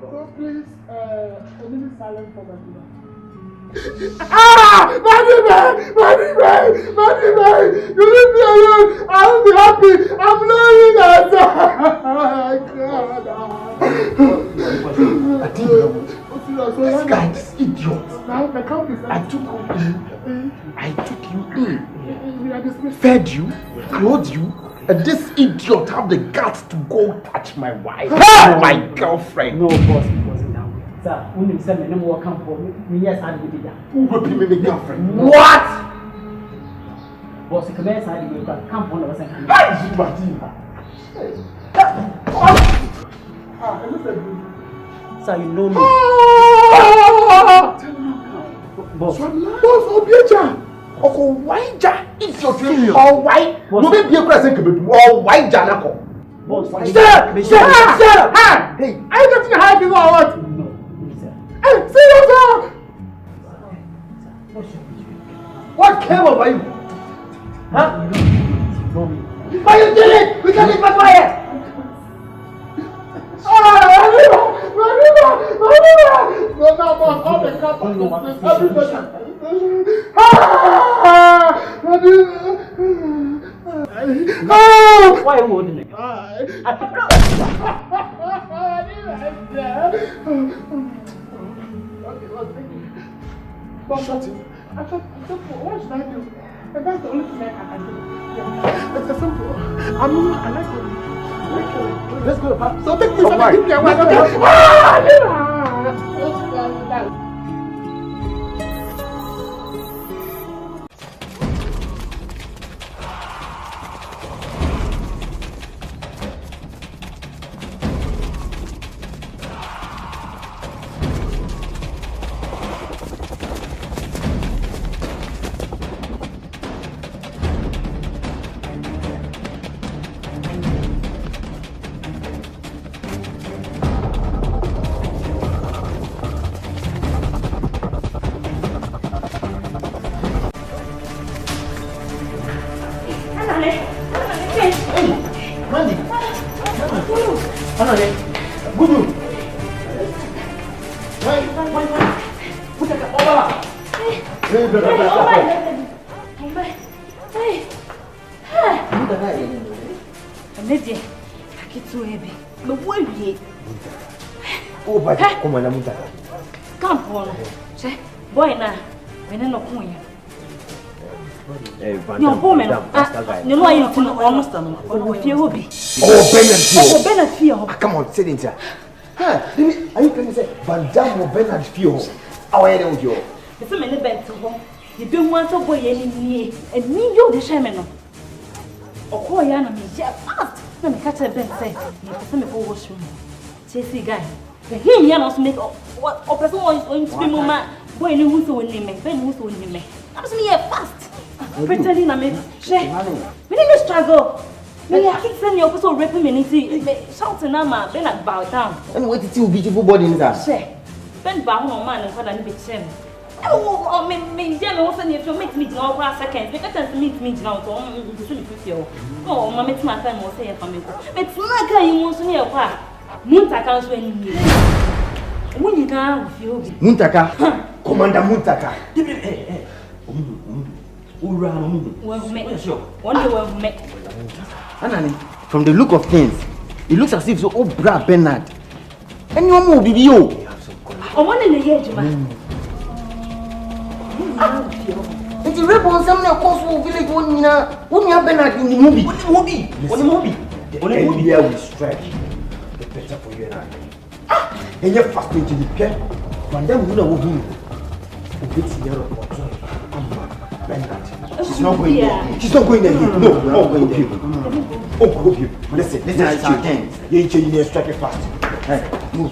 So please, enemy silent for my dinner. Money man! You leave me alone! I'll be happy! I'm learning that! This guy, this idiot. I took you in, fed you, clothed you, and this idiot have the guts to go touch my wife, my girlfriend. No, boss, it wasn't that way. Sir, when you send me no more camp for me, yes, I did that. Who will be my girlfriend? What? Boss, you can say that camp on the second. Sir, you know me. Boss, Obieja. Oko waija if your dream or why no be be kwese kebedu or why janako. Boss, sir. Hey, are you getting high people or what? No, sir. Hey, serious? What came over you? Huh? Why you did it? We can't leave my fire. No, boss, all the couples, everybody. Why are you holding it? Boss, shut it. What should I do? That's the only thing I can do. It's a simple. I like it. Let's go. So take me some give me a word. Come on, sit in here. Are you trying to say Van Damme or Bernard Fio? How are you? It's a minute bent to home. You don't want to go any and me, you the shaman. Or call Yana me, yeah, fast. Let me catch a bent say, you can me for washroom. Chasey guy. The him Yanos make what or person is going to be mama. Boy, who's so in me, Ben who's so in me. That's me fast. Pretending I make share. We didn't struggle. Me, I keep saying you're also raping me. Shouting, Nama, Ben at bow down. And what is your beautiful body in that? Share. Ben bow no man and what I need shame. Oh, me, Jemmy wasn't if you make me now for a second. Because to meet me now to see me feel. Oh, my mate, my friend will say for me. It's not going you want to hear what? Muntaka when you when you can't feel. Muntaka? Commander Muntaka. From the look of things, it looks as if so Bra Bernard. And you move you. I want in the age, man. It's a rebel, some of course, village one Bernard in the movie. What the movie? And here we strike. The better for you and I. And you're fast into the pen. When them would have been. She's not going there. She's not going there. No, not going there. Oh, go here. Listen, it's our turn. You're changing your strike fast. Hey, move.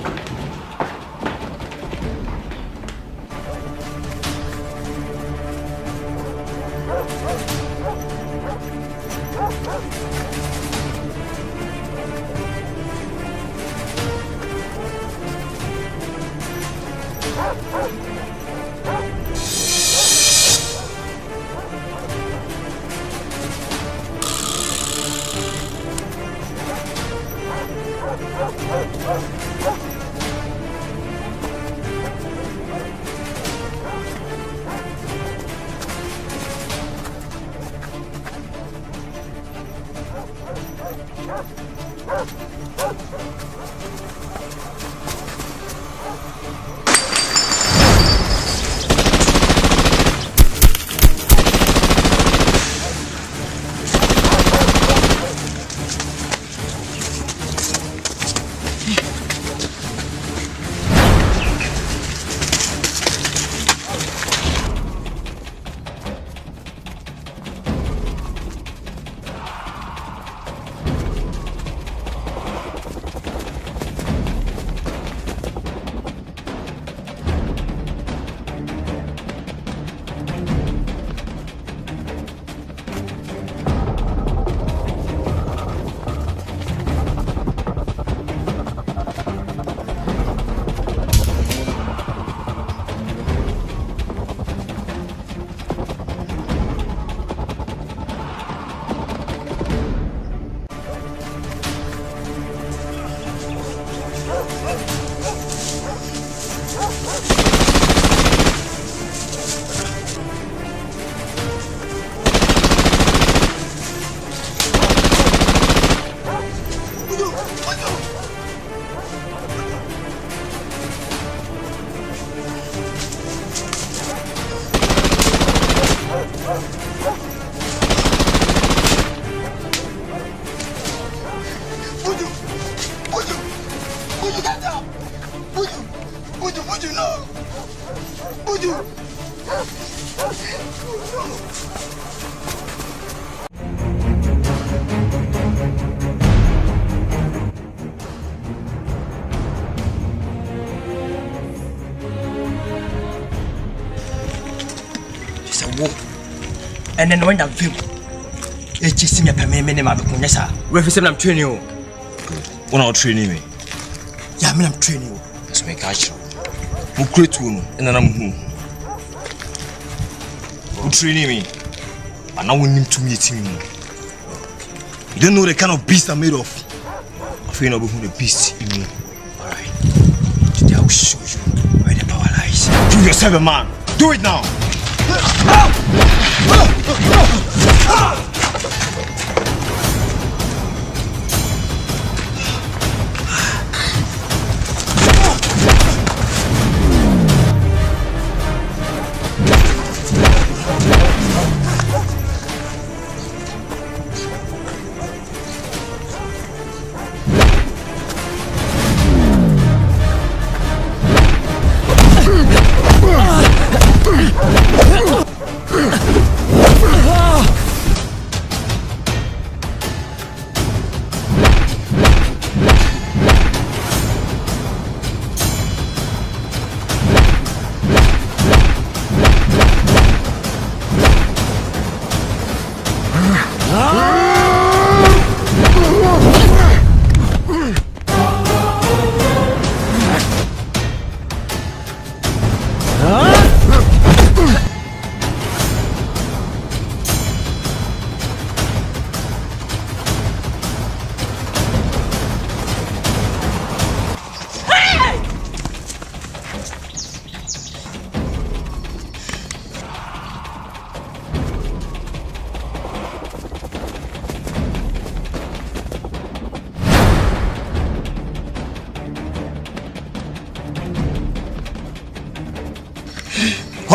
And then when I view, it's just in a permanent name of Kunesa. Reference, I'm training you. When I'm training me. Yeah, I mean, I'm training you. Let's make action. Who create one, and then I'm who? Who training me? And now we need to meet him. You don't know the kind of beast I'm made of. I feel not who the beast in me. Alright. Today I will show you where the power lies. Prove yourself a man. Do it now.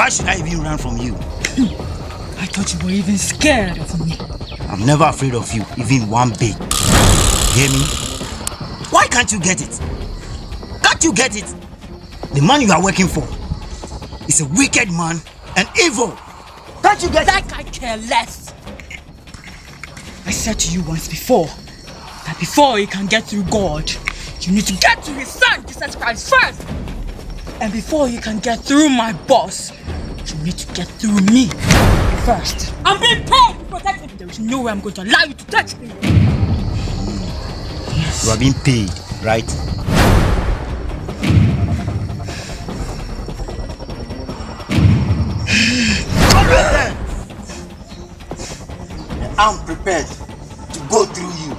Why should I even run from you? I thought you were even scared of me. I'm never afraid of you, even one bit. Hear me? Why can't you get it? Can't you get it? The man you are working for is a wicked man and evil. Can't you get it? I care less. I said to you once before that before you can get through God, you need to get to his son, Jesus Christ, first. And before you can get through my boss, you need to get through me first. I'm being paid to protect me. There is no way I'm going to allow you to touch me. Yes. You are being paid, right? I'm prepared to go through you.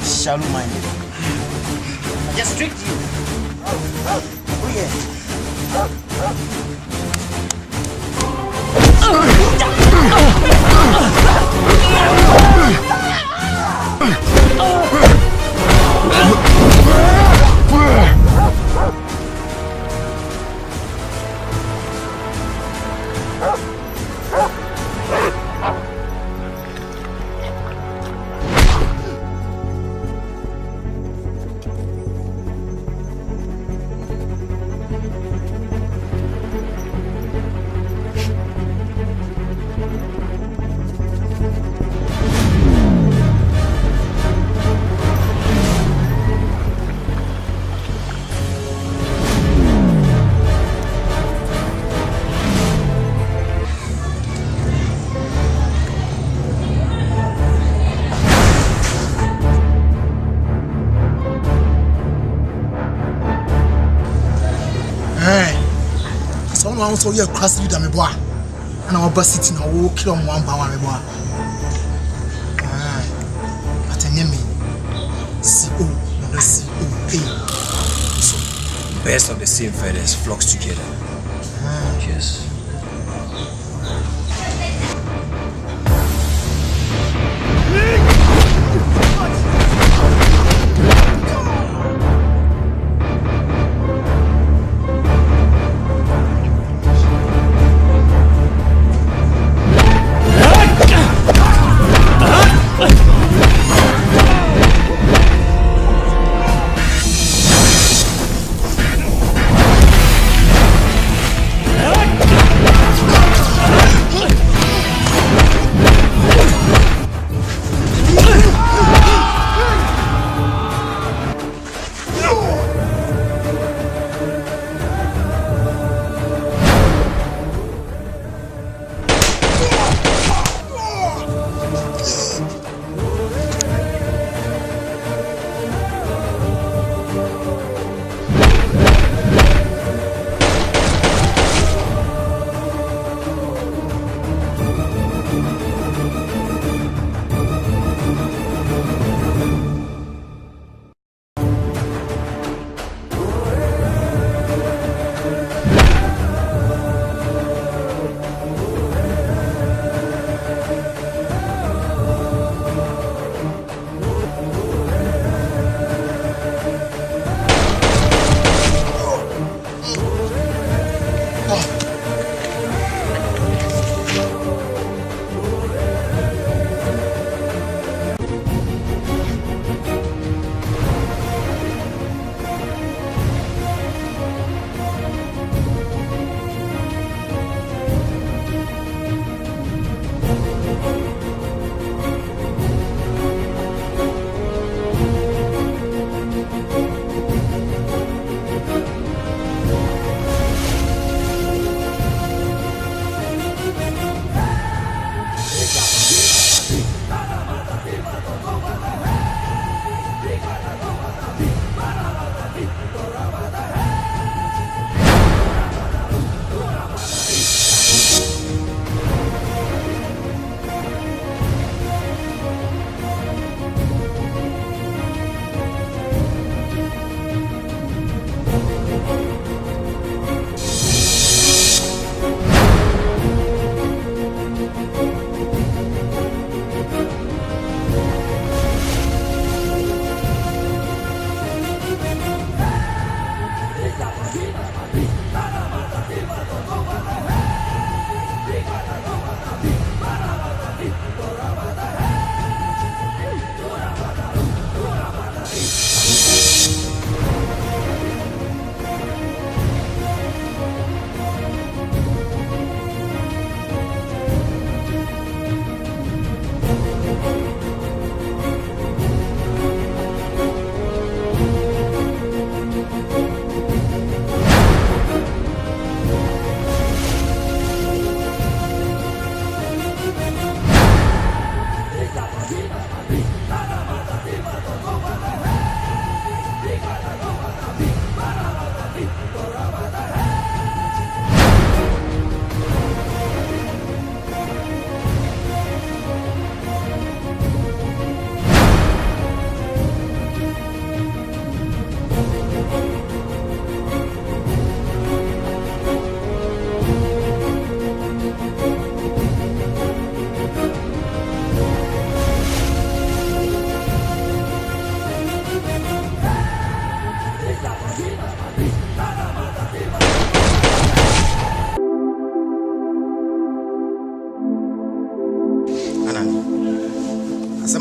Shallow minded. I just tricked you. Oh yeah. So you cross you me boy. And our bus sitting a walk on one power me boy. But a name So best of the same feathers flocks together. Yes.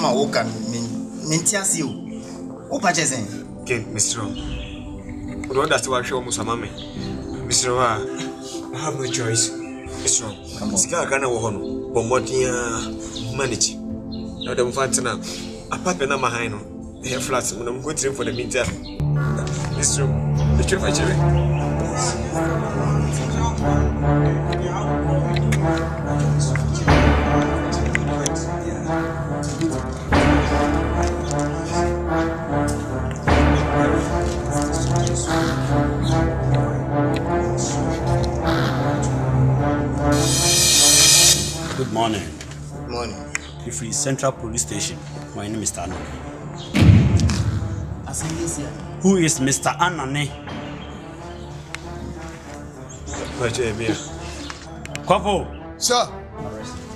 ama woka mintiasi o. O pa chese. Ken, Mr. What does to show Musamame? Mr. I have no choice. Mr. Sika kana wo hono. Bomodia manage. Now them fantina. Apartment na mahino. Here flats when I'm going for the meantime. Mr. The trip actually. Good morning. Good morning. If we Central Police Station, my name is Mr. Anane. Who is Mr. Anane? Kwapo. Sir.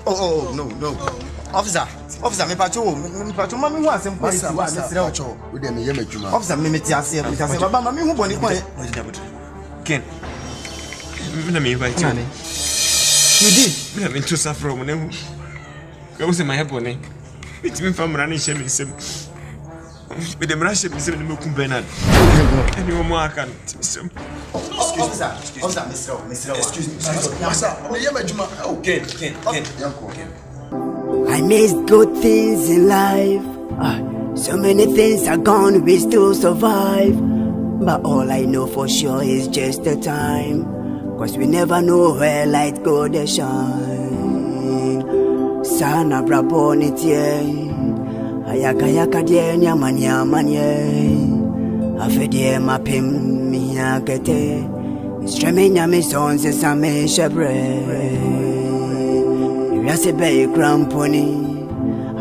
Oh, no. Officer, me pacho, mami hu asem kwa isi wa mesre ocho. We dey me yeme djuma. Officer, me metiase, baba mami hu boni kwa. Ken. Me na me invite you. You did? Me na me to suffer from them. Go say my help on it. It's me from running shame sim. With them rush me sim me kum Bernard. Any more can. Officer, Mr. Excuse me. Master, me yeme djuma. Ken. I miss good things in life. So many things are gone, we still survive. But all I know for sure is just the time. Cause we never know where light go to shine. Sana braboni tie. Ayaka die nyamanye. Afedie mapim miyakete. Stremenya me sonse same shebre. Yase be cramponi.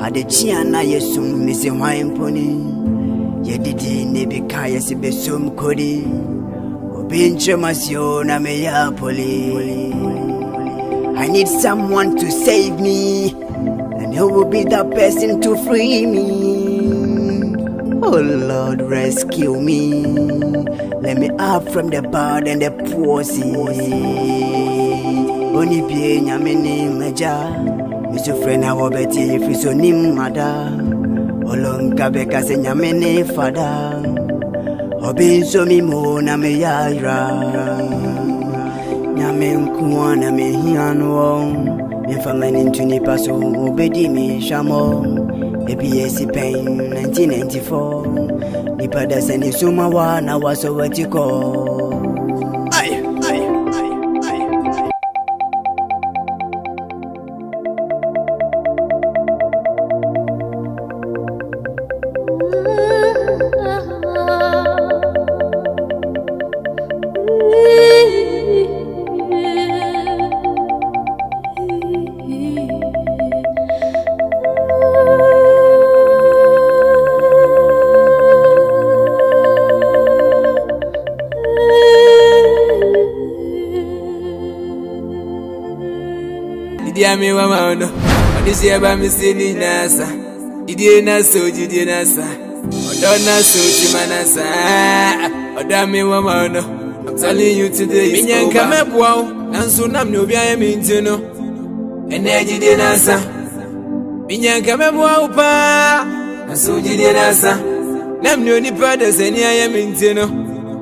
Ade chiana yesum misi wine pony. Yedidi nebika yesi besum kodi. Obinche masiona me ya poli. I need someone to save me. And who will be the person to free me? Oh Lord, rescue me. Let me up from the bad and the pussy. Oni pie nyamene meja. Misu frena wobeti friso nimada. Olonga beka se nyamene fada. Obinso mi mona me yaira. Nyame nkuana me hianwo. Infamani ntuni paso obedi mi shamo. ABS pain 1994. Nipada seni suma wana waso watiko. Me wamano, this year by me sini nasa. Idie nasa, idie nasa. Odona so timanasa. Odame wamano. I'm telling you today. Minyanka mebwa, nanso nam no bia yemintino. Energy de nasa. Minyanka mebwa upa, nanso idie nasa. Nam no ni pada seni yemintino.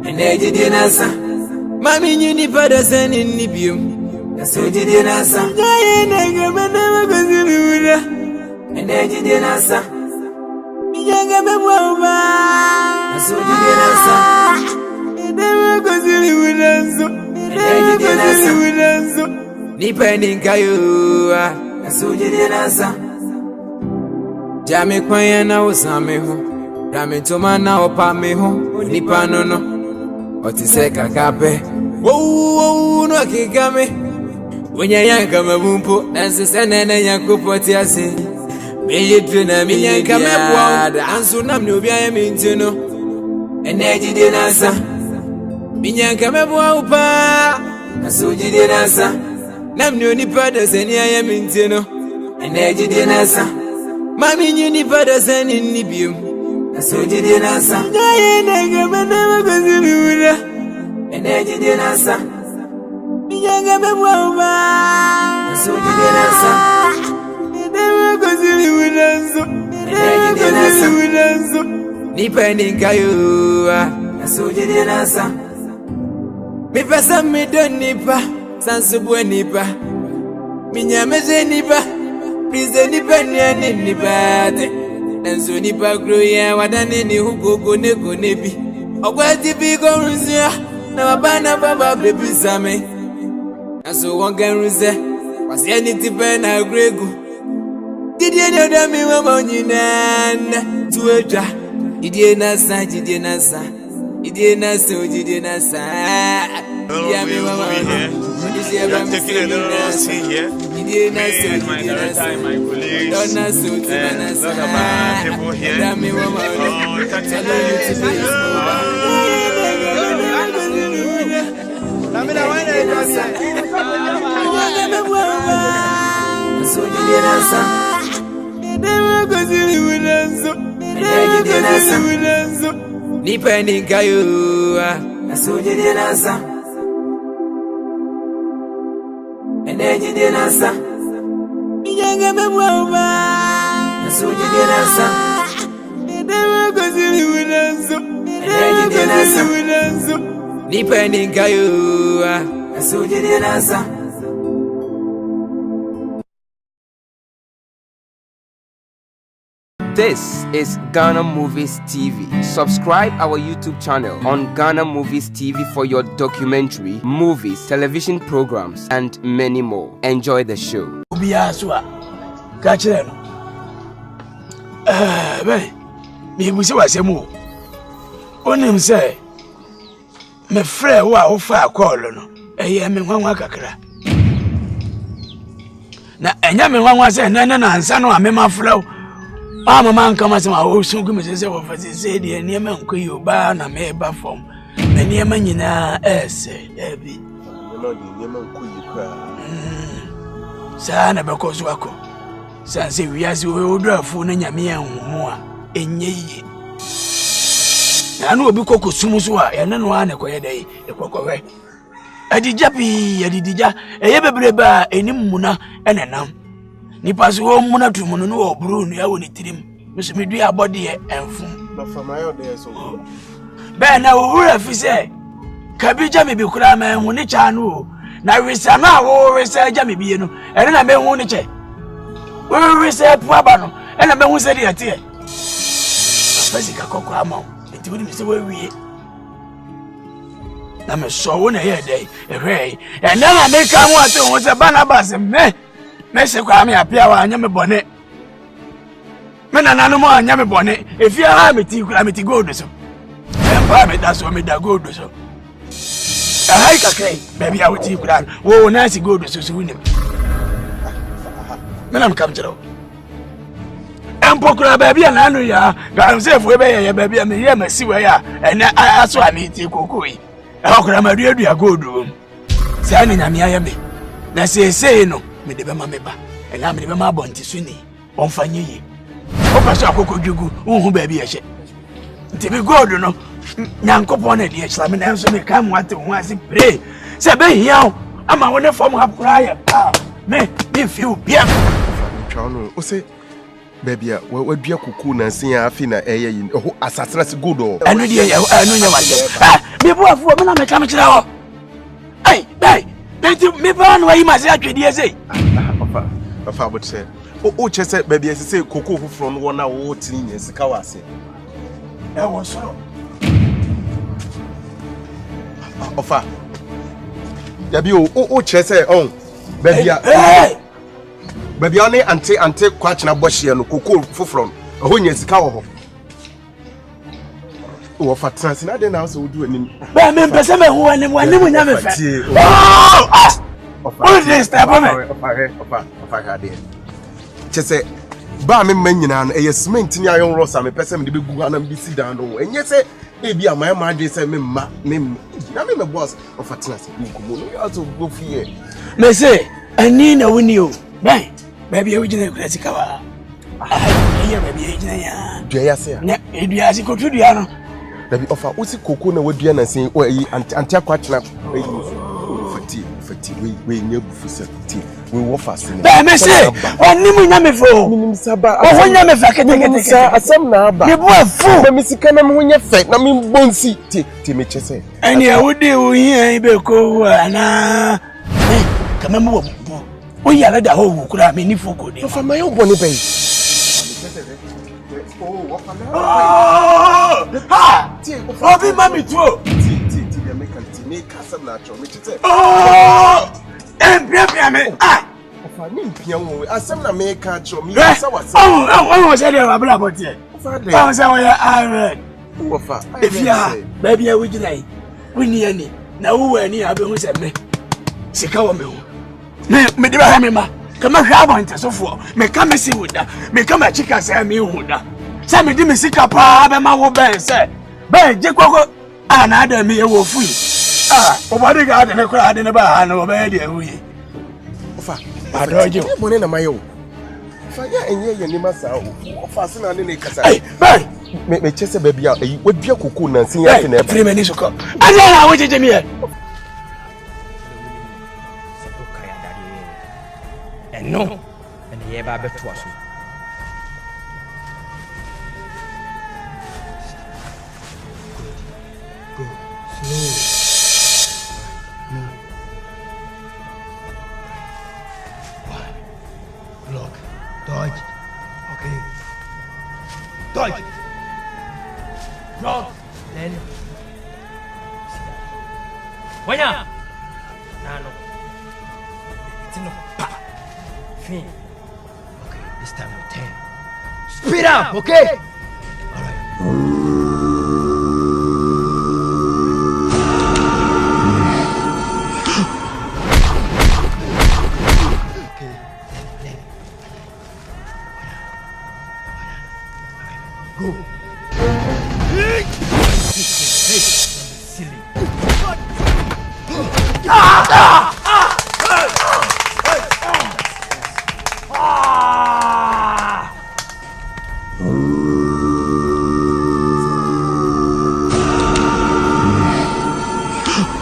Energy de nasa. Mami ni pada seni ni bium. So did you nasa? And I did you nasa? Younger Baba. So did you nasa? Never goes with us. Depending Kayu. So did you nasa? Jamie Quayana was Sameho. Rami Tomana or Pameho. Nipano no. What is a cacape? Oh, no, Kigame. When you yanka mabumpo, and Susana Yankopoti, I say, may you train a million come up, and soon I'm no be a mintino. And I did answer. Minyanka Mabuapa, and so did answer. Nam no ni brothers and I am mintino. And I did answer. Mammy, you ni brothers and in Nibium, and so did answer. And I did answer. Younger Baba, so did you answer? Never goes with us. jide nasa nipa ninka yo aso jide nasa mi pesa mi don nipa sansubu nipa mi nyameze nipa prize nipa ni nipa te enso nipa grow ya wadane ni hugogo nego nebi ogwati bi go runzia na baba baby same aso won gan runze wasi anything be na gregu didie ne oda mi mama nyina tueja didie nasa didie nasa didie nasa didie nasa ya mi mama didie ba mi here didie nasa didie nasa don't nasa nasa ya mi mama tell you to be Namina wana nasa so didie nasa nipa ninka yo aso jide nasa ene jide nasa miyanga mebwa aso jide nasa dewe kozili winanso ene jide nasa nipa ninka yo aso jide nasa. This is Ghana Movies TV. Subscribe our YouTube channel on Ghana Movies TV for your documentary, movies, television programs, and many more. Enjoy the show. Me frɛ wo a wo fa call no ɛyɛ me nwanwa kakra na ɛnya me nwanwa sɛ nane na ansa no a me mafrɛ wo mama nka ma sɛ ma wo so gumi sɛ wo fa sɛ de nneɛma nko yi oba na me ba fam me nneɛma nyinaa ɛsɛ ɛbi nneɛma nko yi kra saa na bɛkɔ so akɔ san sɛ wiase wo drafo na nyame anhumu a ɛnyɛ yi na no obi koko sumu so a ene no ane koye dai ekokore adija bi adidija eye bebrebe a enim muna enenam nipa so wo muna tumu no oburu no ya woni tirim meso medu abode enfum na famayo de so be na wura fi se kabija me bi kura ma hu ne cha no na wisama wo wisa ja me bi no ene na me hu ne che wo wisa puaba no ene me hu se de ate fasika kokora ma we say we na me so wo na here dey ehwe and then I make am want to say Barnabas me se kwa me apia wa anya me bone me na nanu mo anya me bone efia ha me ti kura me ti gold so empa me da so me da gold so ahai kakrai baby I ti kura wo na si gold so so nim me na me kam jero empokura baby na anu ya ga say fo be ye baby me ye masi we ya ene aso ami ti kokoi e okura ma duadua godu say ani nyame aye me na say no me de be ma me ba ena me de be ma bonti so ni onfanye yi o pa so akoko dwugu unhu baby ye hye nti be godu no nyankopon na de e chira me na so me kam wate ho ase pray say be hia ama wona fom hapura ya me feel bia twano o say baby we dua kuku na nsin afi na eye yi ho asasena se godo anu die ya anu nya wale me bo afu me na me kam kira ho ai me ba no yi ma se atwedie sei ofa but say o chese baby say kuku fufuro no wona wo tini nya sika wase e wo so ofa yabi o chese on baby baby oni ante kwachina bohye no kokol foforo ho nya sika wo ho wo fa trans na de na so wodu anim ba me mpese me ho anim nya me fe oh this step me ofa ka de chese ba me manyina no eye cement ni ayon rosa me pese me de begu anam bi si dan no enye se e bi amaya ma adwe se me ma na me boss ofa trans bi ko mo no ya to go fear me say ani na woni o bai baby you jina kula sikawa iya baby you jina ya dua ya se na edua si kotu dua no baby ofa usi koko na wadua na sin o yi anti akwachina we near Buffy, we were fast. I say, on Nimunamifo, Minimsaba, or when I'm a factor, some number. You were full, Miss Canam when you're fat, I mean, Bonsi, Timmy say. And you would do here, Beko, and come on. We are the whole could have been for good. For my own bonny bay. Oh, be mammy too. Oh, and Piame. Ah, I said, I may catch me. Oh, was about it. I was I if you are, baby, I would delay. We need any. Now, we're near Abu said me. Sikawa. Me do have me ma. Come have on so for. Me come see with that. Me come a chicken say me with that. Say me di me sika pa be ma wo ben say. Ben je koko another me wo free. Ah, obody ga de kura de ne ba na oba de wi. Ofa. Adoje. Me money na mayo. Fa ya enye ye ni masa o. Ofa se na ne kasa. Hey, ben. Me chese baby a we dua koko na sin ya fe na e. Free me ni so ko. Ade na wo jeje me e. No, and the Eba Betwas. Go slow. No. One. Lock. Dodge. Okay. Dodge. Drop. Then. Wanya. Nano. It's no. Okay, this time we'll 10. Speed up, okay? Alright. Go. Hey, silly.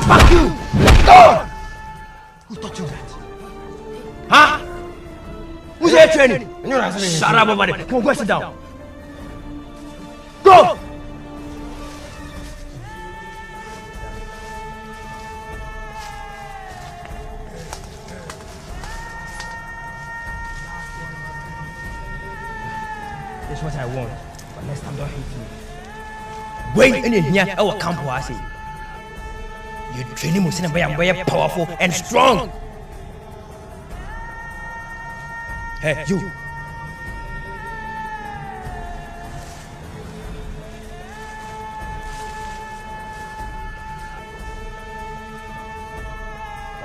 Fuck you! Go! Who taught you that? Huh? Who's your training? Shut up, everybody. Come on, go sit down. Go! This is what I want. But next time, don't hit me. Wait, in here, our camp was say. Your training must be very powerful and strong. Hey, you.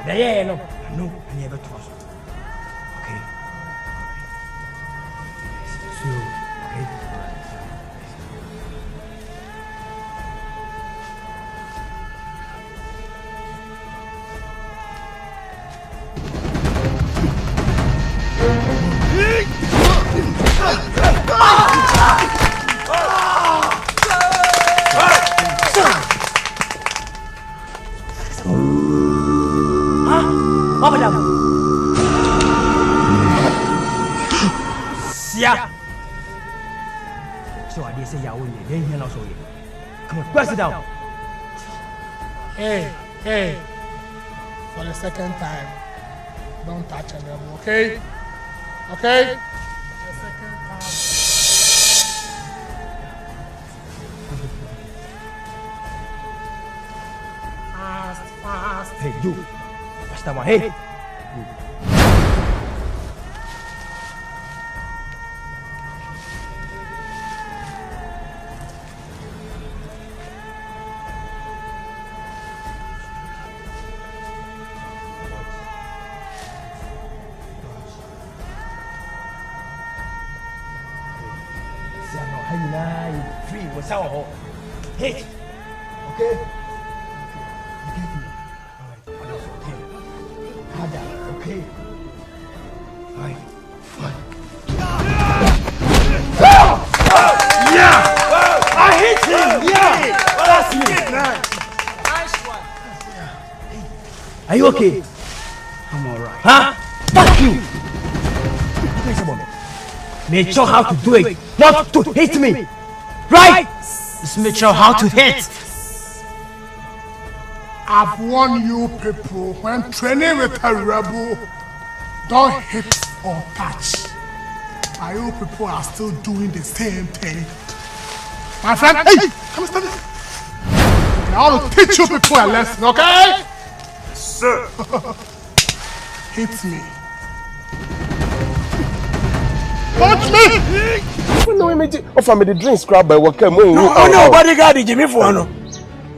But yeah, no, I never trust. Okay. So, okay. Apa dah? Siap. So dia saya yawo ni, dia hilang so ye. Come on, go sit down. Hey. For the second time, don't touch a rebel, okay? Okay? The second time. Fast. Hey, you. Basta mo, hey. Free, what's our hit? Okay? Okay. Alright. Yeah! I hit him! Yeah! That's it! Nice one. Are you okay? I'm alright. Huh? Fuck you! Make sure how to do it, not to hit me. Right? Just make sure how to hit. I've warned you people when training with a rebel, don't hit or touch. Are you people are still doing the same thing? My friend, hey, come stand this. I want to teach you people a lesson, okay? Sir. Hit me. Touch me! No, offer me the drink scrap by what came. No, bodyguard Jimmy for no.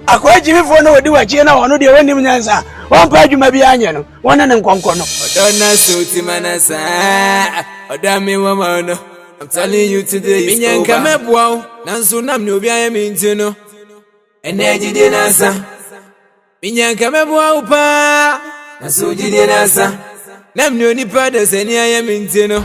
Akwa Jimmy for no, do a china or no, the one nyansa. One page you may be onion, one and concono. Donna Suti Manasa, Odami Wamano. I'm telling you today, Minyan Kamebwa, Nansunam Nubia Mintino, and Eddie Dinasa. Minyan Kamebwa Upa, Nasuji Dinasa. Nam no ni brothers, and I am Mintino.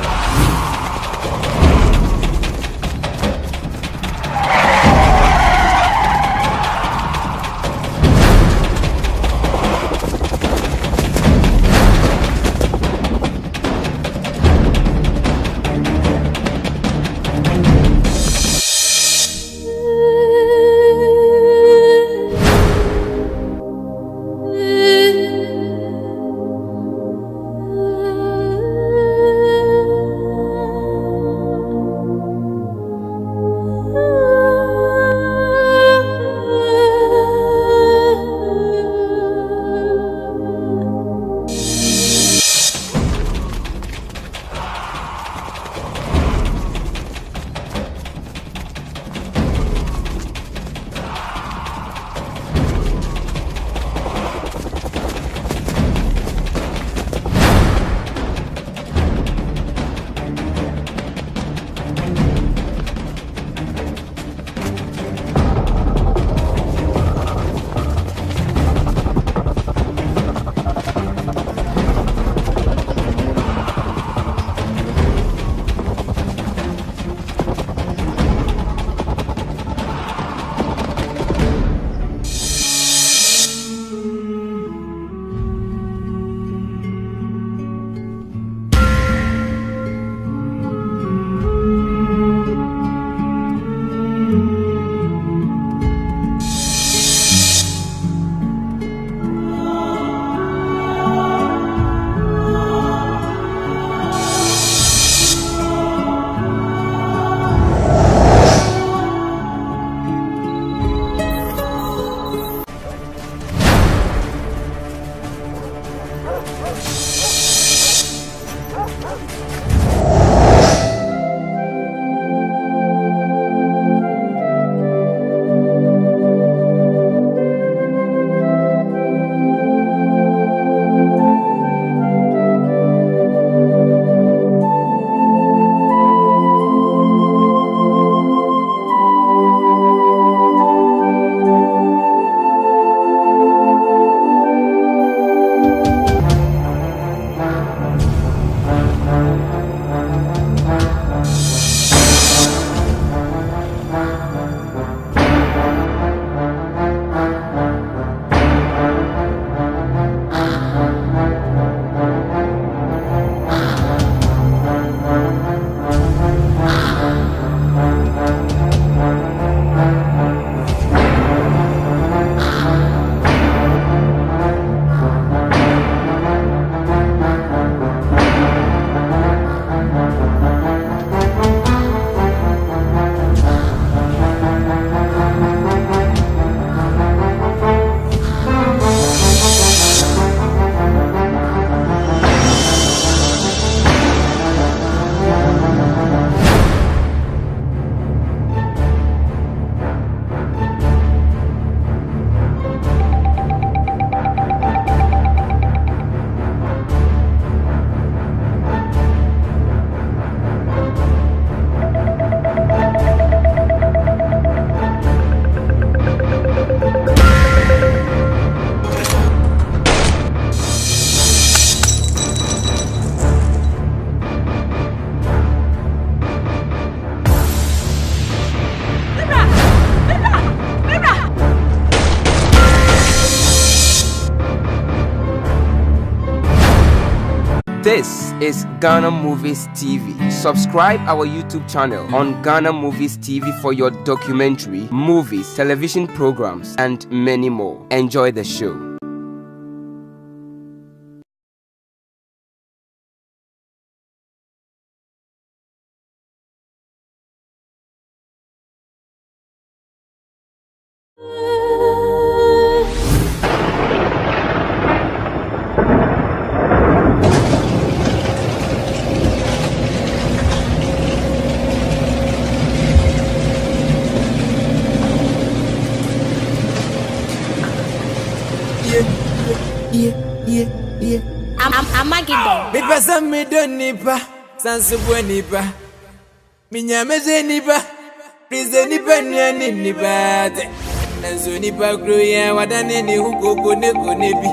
This is Ghana Movies TV. Subscribe our YouTube channel on Ghana Movies TV for your documentary, movies, television programs, and many more. Enjoy the show. Me pesa me don't nipa, sansu bwe nipa. Minyame ze nipa, prize nipa ni nipa te. Nanzo nipa kruya wadane ni huko kone bi.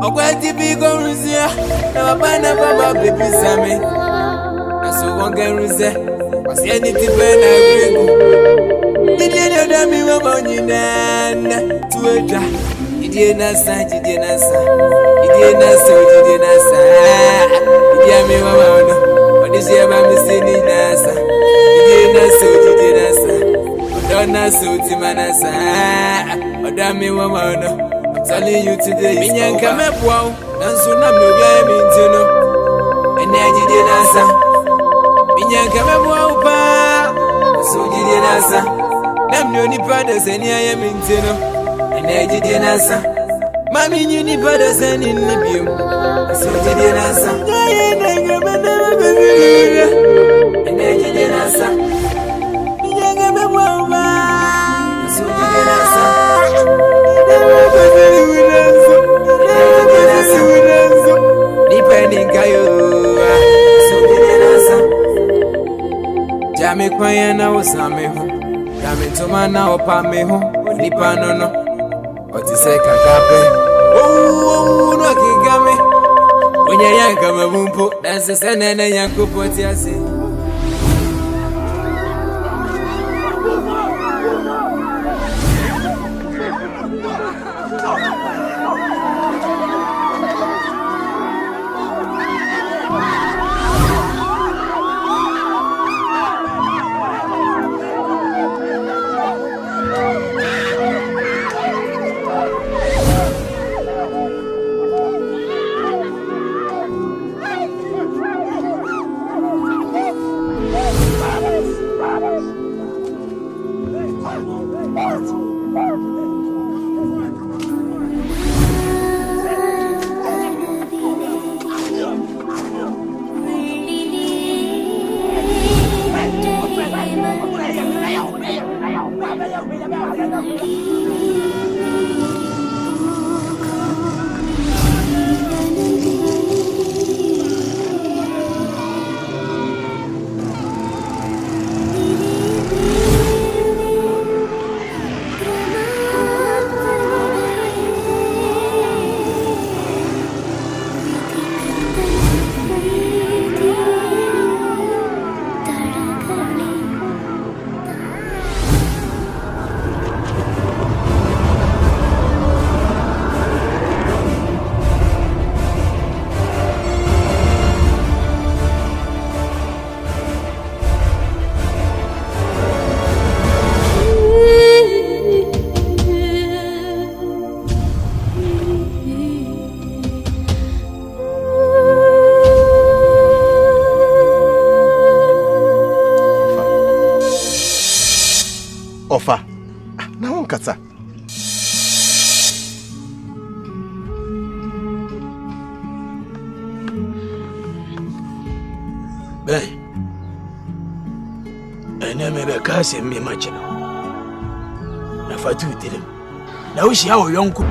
Okwati bi koruzia, na wabana baba baby same. Naso wonga ruze, wasi ani tipe na grego. Didi no dami wama nyinana, tuweja. Didi nasa, didi nasa. Didi nasa, didi nasa. Didi me wama no. Odisi eba mi sini nasa. Didi nasa, didi nasa. Odona suti manasa. Odami wama no. I'm telling you today. Minyanka mepwa, nansu na mnobia mintino. Ene didi nasa. Minyanka mepwa upa. So didi nasa. Namno ni pada seni aye mintino. Ene didi nasa. Mami nyuni pada seni nibium. So didi nasa. Ene didi nasa. Minyanka mepwa upa. So didi nasa. Jami kwaya na usame ho, jami tuma na opa me ho, nipa no no, otise kakape. No kigame, onya yanka mabumpo, danse senene yanko poti ase. Ofa. Na wonkasa. Bem. Ene me be kase me machino. Na fatu tirim. Na ushi hawo yonku.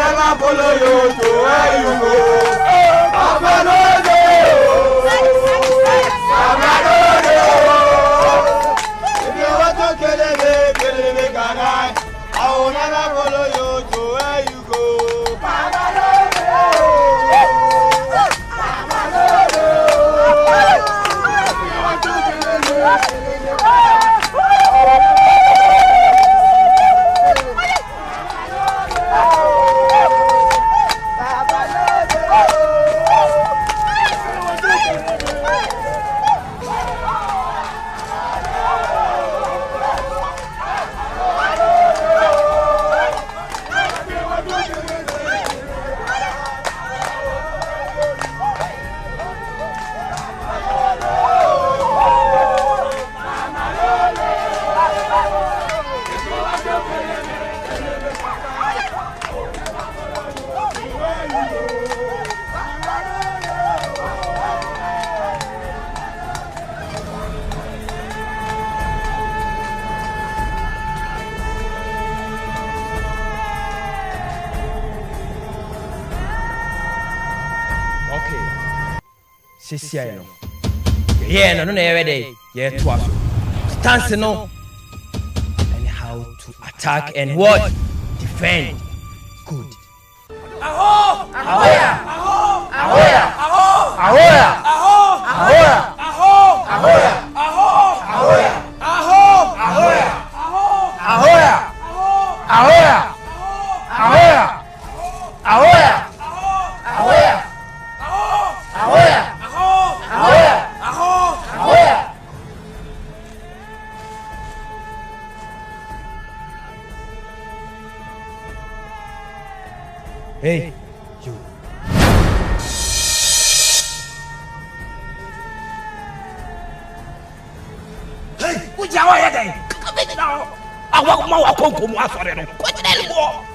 never follow you to where you go. Papa no dey. Papa no dey. If you want to kill me, can I will never follow you to where you go. Papa no dey. Papa no dey. If you want to kill me, Sisiano. Yeah, no, every day. Yeah, twice. Stance no. And how to attack and what? Defend. Good. Aho! Ahoya! Aho! Ahoya! Aho! Ahoya! Aho! Ahoya! Aho! Ahoya! Aho! Ahoya! Aho! Ahoya! Ahoya! Ahoya! Ahoya! Ahoya! Ahoya! Ahoya! Hey, you. Hey, what's your way? Come in now. I want more. I want more.